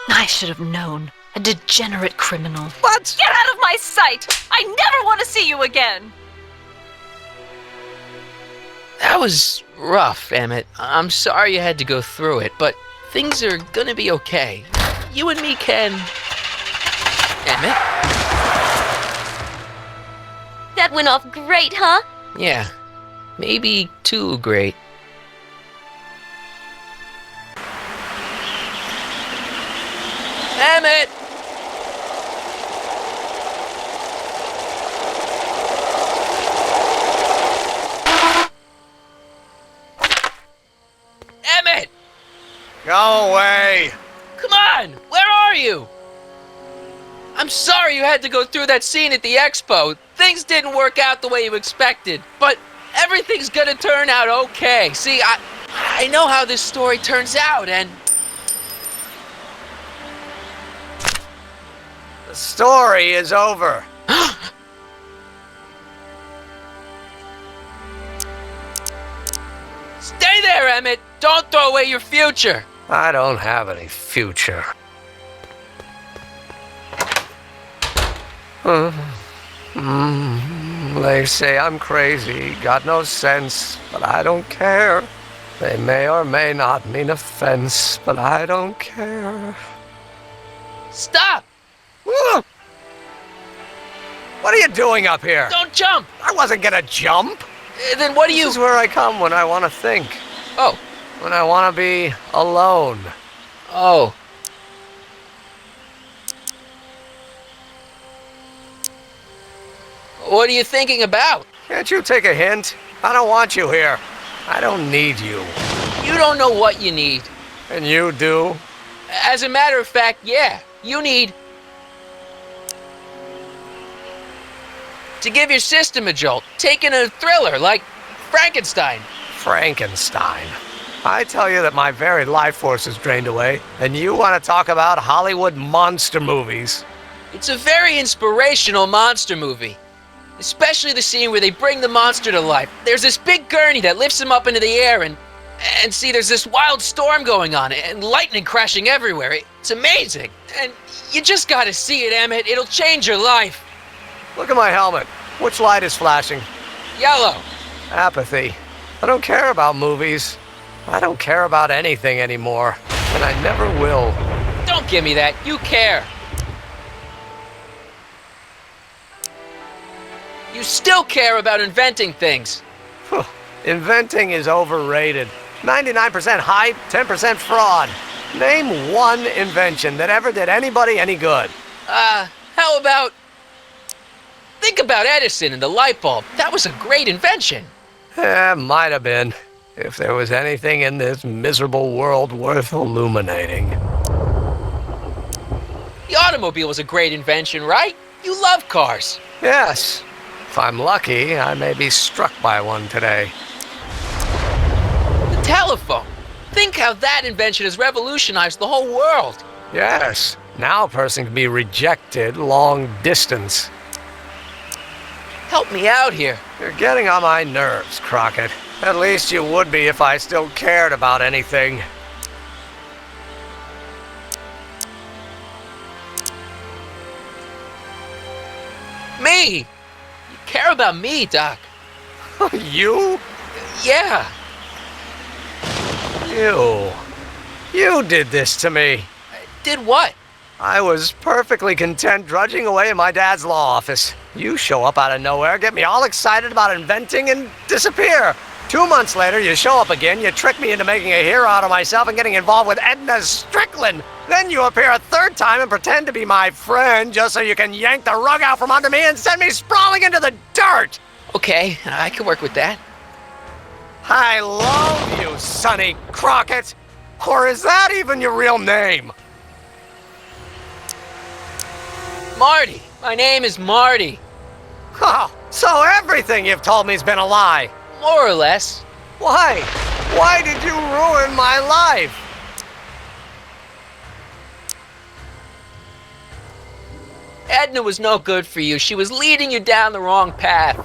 I should have known. A degenerate criminal. What? Get out of my sight! I never want to see you again! That was rough, Emmett. I'm sorry you had to go through it, but things are gonna be okay. You and me can... Emmett? That went off great, huh? Yeah, maybe too great. Emmett! Emmett! Go away. Come on! Where are you? I'm sorry you had to go through that scene at the expo. Things didn't work out the way you expected, but everything's gonna turn out okay. See, I know how this story turns out, and... The story is over. Stay there, Emmett! Don't throw away your future! I don't have any future. They say I'm crazy, got no sense, but I don't care. They may or may not mean offense, but I don't care. Stop! What are you doing up here? Don't jump! I wasn't gonna jump. Then what do you... This is where I come when I want to think. Oh. When I want to be alone. Oh. What are you thinking about? Can't you take a hint? I don't want you here. I don't need you. You don't know what you need. And you do? As a matter of fact, yeah. You need... to give your system a jolt. Take in a thriller like Frankenstein. Frankenstein. I tell you that my very life force is drained away, and you want to talk about Hollywood monster movies. It's a very inspirational monster movie. Especially the scene where they bring the monster to life. There's this big gurney that lifts him up into the air, and see, there's this wild storm going on, and lightning crashing everywhere. It's amazing. And you just gotta see it, Emmett. It'll change your life. Look at my helmet. Which light is flashing? Yellow. Apathy. I don't care about movies. I don't care about anything anymore. And I never will. Don't give me that. You care. You still care about inventing things. Inventing is overrated. 99% hype, 10% fraud. Name one invention that ever did anybody any good. How about... think about Edison and the light bulb. That was a great invention. Might have been. If there was anything in this miserable world worth illuminating. The automobile was a great invention, right? You love cars. Yes. If I'm lucky, I may be struck by one today. The telephone. Think how that invention has revolutionized the whole world. Yes. Now a person can be rejected long distance. Help me out here. You're getting on my nerves, Crockett. At least you would be if I still cared about anything. Me! You care about me, Doc. You? Yeah. You did this to me. Did what? I was perfectly content drudging away in my dad's law office. You show up out of nowhere, get me all excited about inventing, and disappear. 2 months later, you show up again, you trick me into making a hero out of myself and getting involved with Edna Strickland. Then you appear a third time and pretend to be my friend just so you can yank the rug out from under me and send me sprawling into the dirt. Okay, I can work with that. I love you, Sonny Crockett. Or is that even your real name? Marty. My name is Marty. Oh, so everything you've told me's been a lie. More or less. Why? Why did you ruin my life? Edna was no good for you. She was leading you down the wrong path.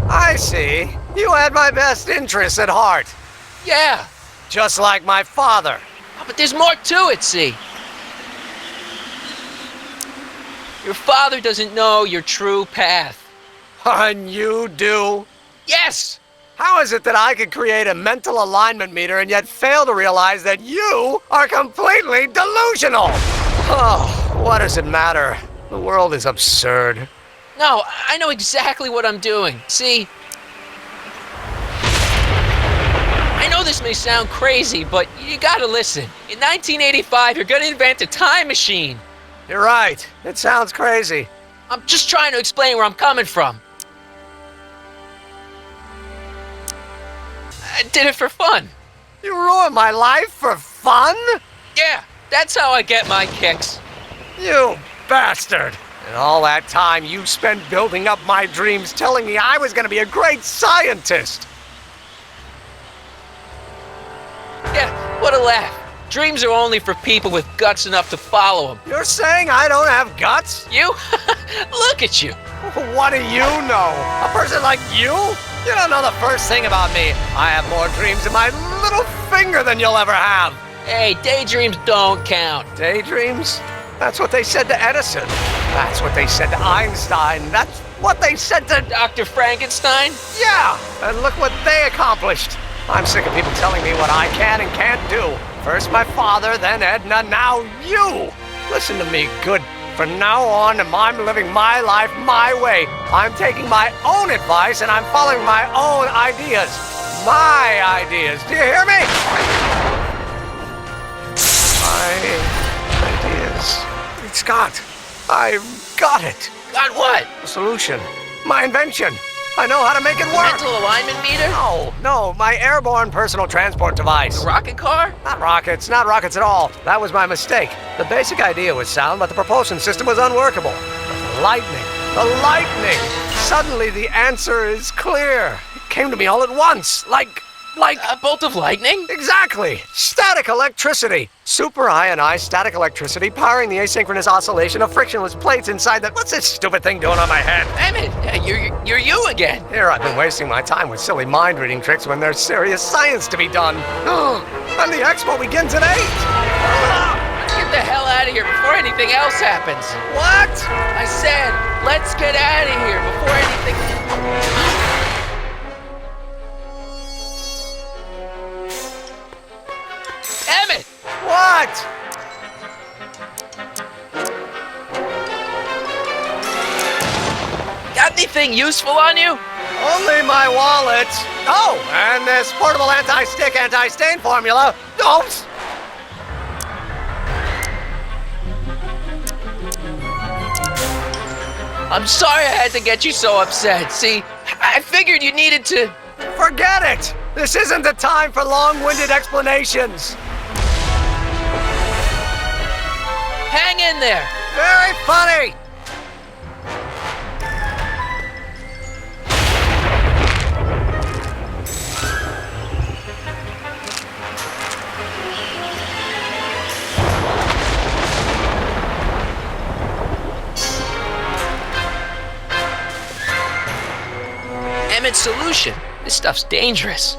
I see. You had my best interests at heart. Yeah. Just like my father. Oh, but there's more to it, see? Your father doesn't know your true path. And you do? Yes! How is it that I could create a mental alignment meter and yet fail to realize that you are completely delusional? Oh, what does it matter? The world is absurd. No, I know exactly what I'm doing. See? I know this may sound crazy, but you gotta listen. In 1985, you're gonna invent a time machine. You're right. It sounds crazy. I'm just trying to explain where I'm coming from. I did it for fun. You ruined my life for fun? Yeah, that's how I get my kicks. You bastard. And all that time you spent building up my dreams, telling me I was going to be a great scientist. Yeah, what a laugh. Dreams are only for people with guts enough to follow them. You're saying I don't have guts? You? Look at you. What do you know? A person like you? You don't know the first thing about me. I have more dreams in my little finger than you'll ever have. Hey, daydreams don't count. Daydreams? That's what they said to Edison. That's what they said to Einstein. That's what they said to Dr. Frankenstein? Yeah, and look what they accomplished. I'm sick of people telling me what I can and can't do. First my father, then Edna, now you. Listen to me, good. From now on, I'm living my life my way. I'm taking my own advice and I'm following my own ideas. My ideas. Do you hear me? My ideas. It's got. I've got it. Got what? A solution. My invention. I know how to make it work. Mental alignment meter? No, my airborne personal transport device. A rocket car? Not rockets at all. That was my mistake. The basic idea was sound, but the propulsion system was unworkable. The lightning. Suddenly the answer is clear. It came to me all at once, like a bolt of lightning? Exactly. Static electricity. Super ionized static electricity powering the asynchronous oscillation of frictionless plates inside the... What's this stupid thing doing on my head? Emmett, you're you again. Here I've been wasting my time with silly mind-reading tricks when there's serious science to be done. And the expo begins at 8. Let's get the hell out of here before anything else happens. What? I said, let's get out of here before anything... Emmett! What? Got anything useful on you? Only my wallet. Oh, and this portable anti-stick, anti-stain formula. Oops. I'm sorry I had to get you so upset. See, I figured you needed to... Forget it! This isn't the time for long-winded explanations. Hang in there. Very funny. Emmett's solution. This stuff's dangerous.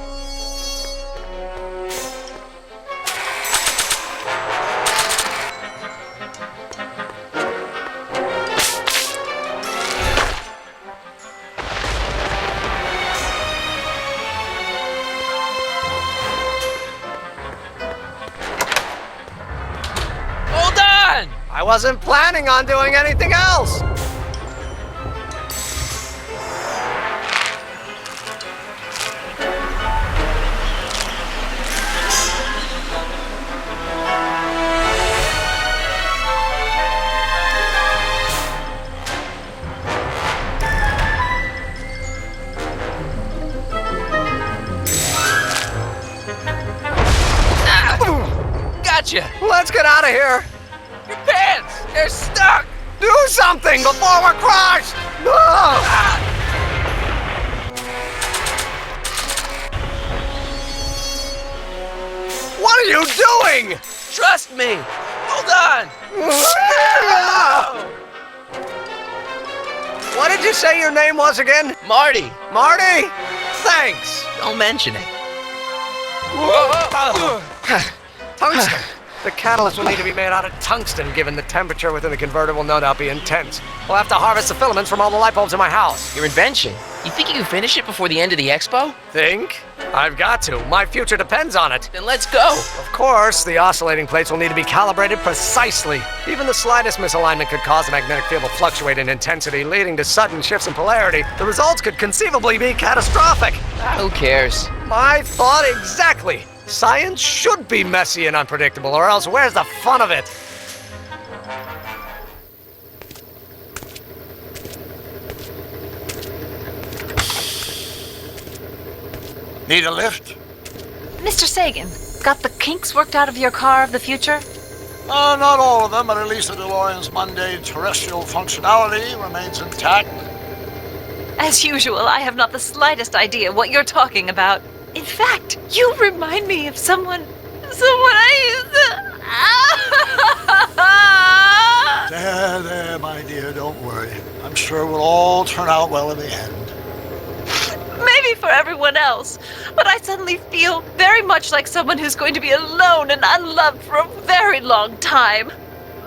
I wasn't planning on doing anything else. you. Let's get out of here. Your pants! They're stuck! Do something before we're crushed! No! What are you doing? Trust me! Hold on! What did you say your name was again? Marty! Marty? Thanks. Don't mention it. Tungsten. The catalyst will need to be made out of tungsten, given the temperature within the converter will no doubt be intense. We'll have to harvest the filaments from all the light bulbs in my house. Your invention? You think you can finish it before the end of the expo? Think? I've got to. My future depends on it. Then let's go. Of course, the oscillating plates will need to be calibrated precisely. Even the slightest misalignment could cause the magnetic field to fluctuate in intensity, leading to sudden shifts in polarity. The results could conceivably be catastrophic. Who cares? My thought exactly. Science should be messy and unpredictable, or else where's the fun of it? Need a lift? Mr. Sagan, got the kinks worked out of your car of the future? Not all of them, but at least the DeLorean's mundane terrestrial functionality remains intact. As usual, I have not the slightest idea what you're talking about. In fact, you remind me of someone I used to... There, my dear, don't worry. I'm sure we'll all turn out well in the end. Maybe for everyone else, but I suddenly feel very much like someone who's going to be alone and unloved for a very long time.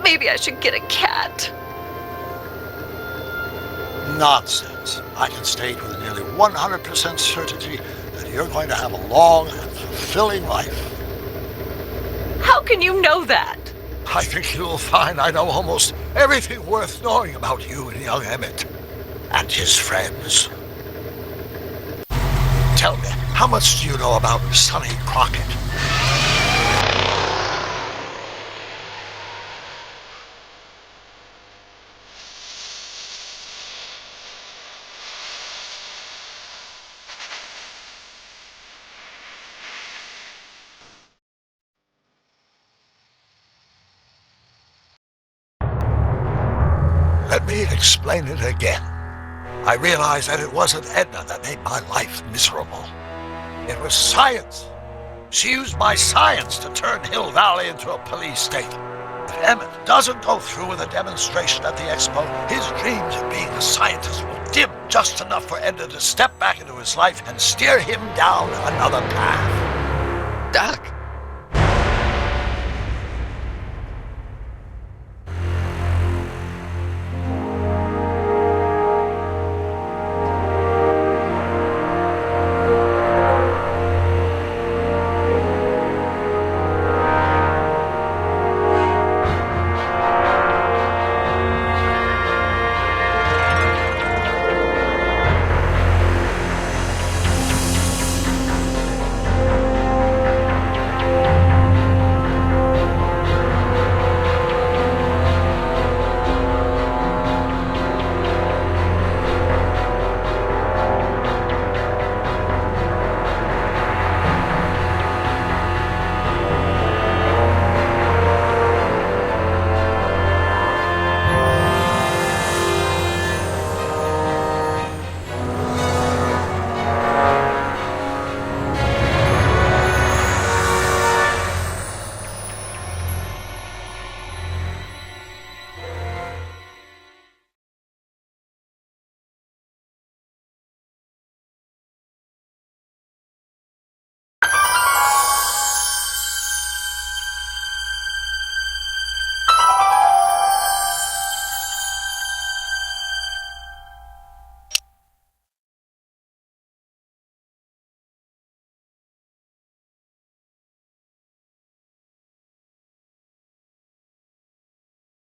Maybe I should get a cat. Nonsense. I can state with nearly 100% certainty that you're going to have a long and fulfilling life. How can you know that? I think you'll find I know almost everything worth knowing about you and young Emmett and his friends. Tell me, how much do you know about Sonny Crockett? Let me explain it again. I realized that it wasn't Edna that made my life miserable. It was science. She used my science to turn Hill Valley into a police state. If Emmett doesn't go through with a demonstration at the expo, his dreams of being a scientist will dim just enough for Edna to step back into his life and steer him down another path. Doc,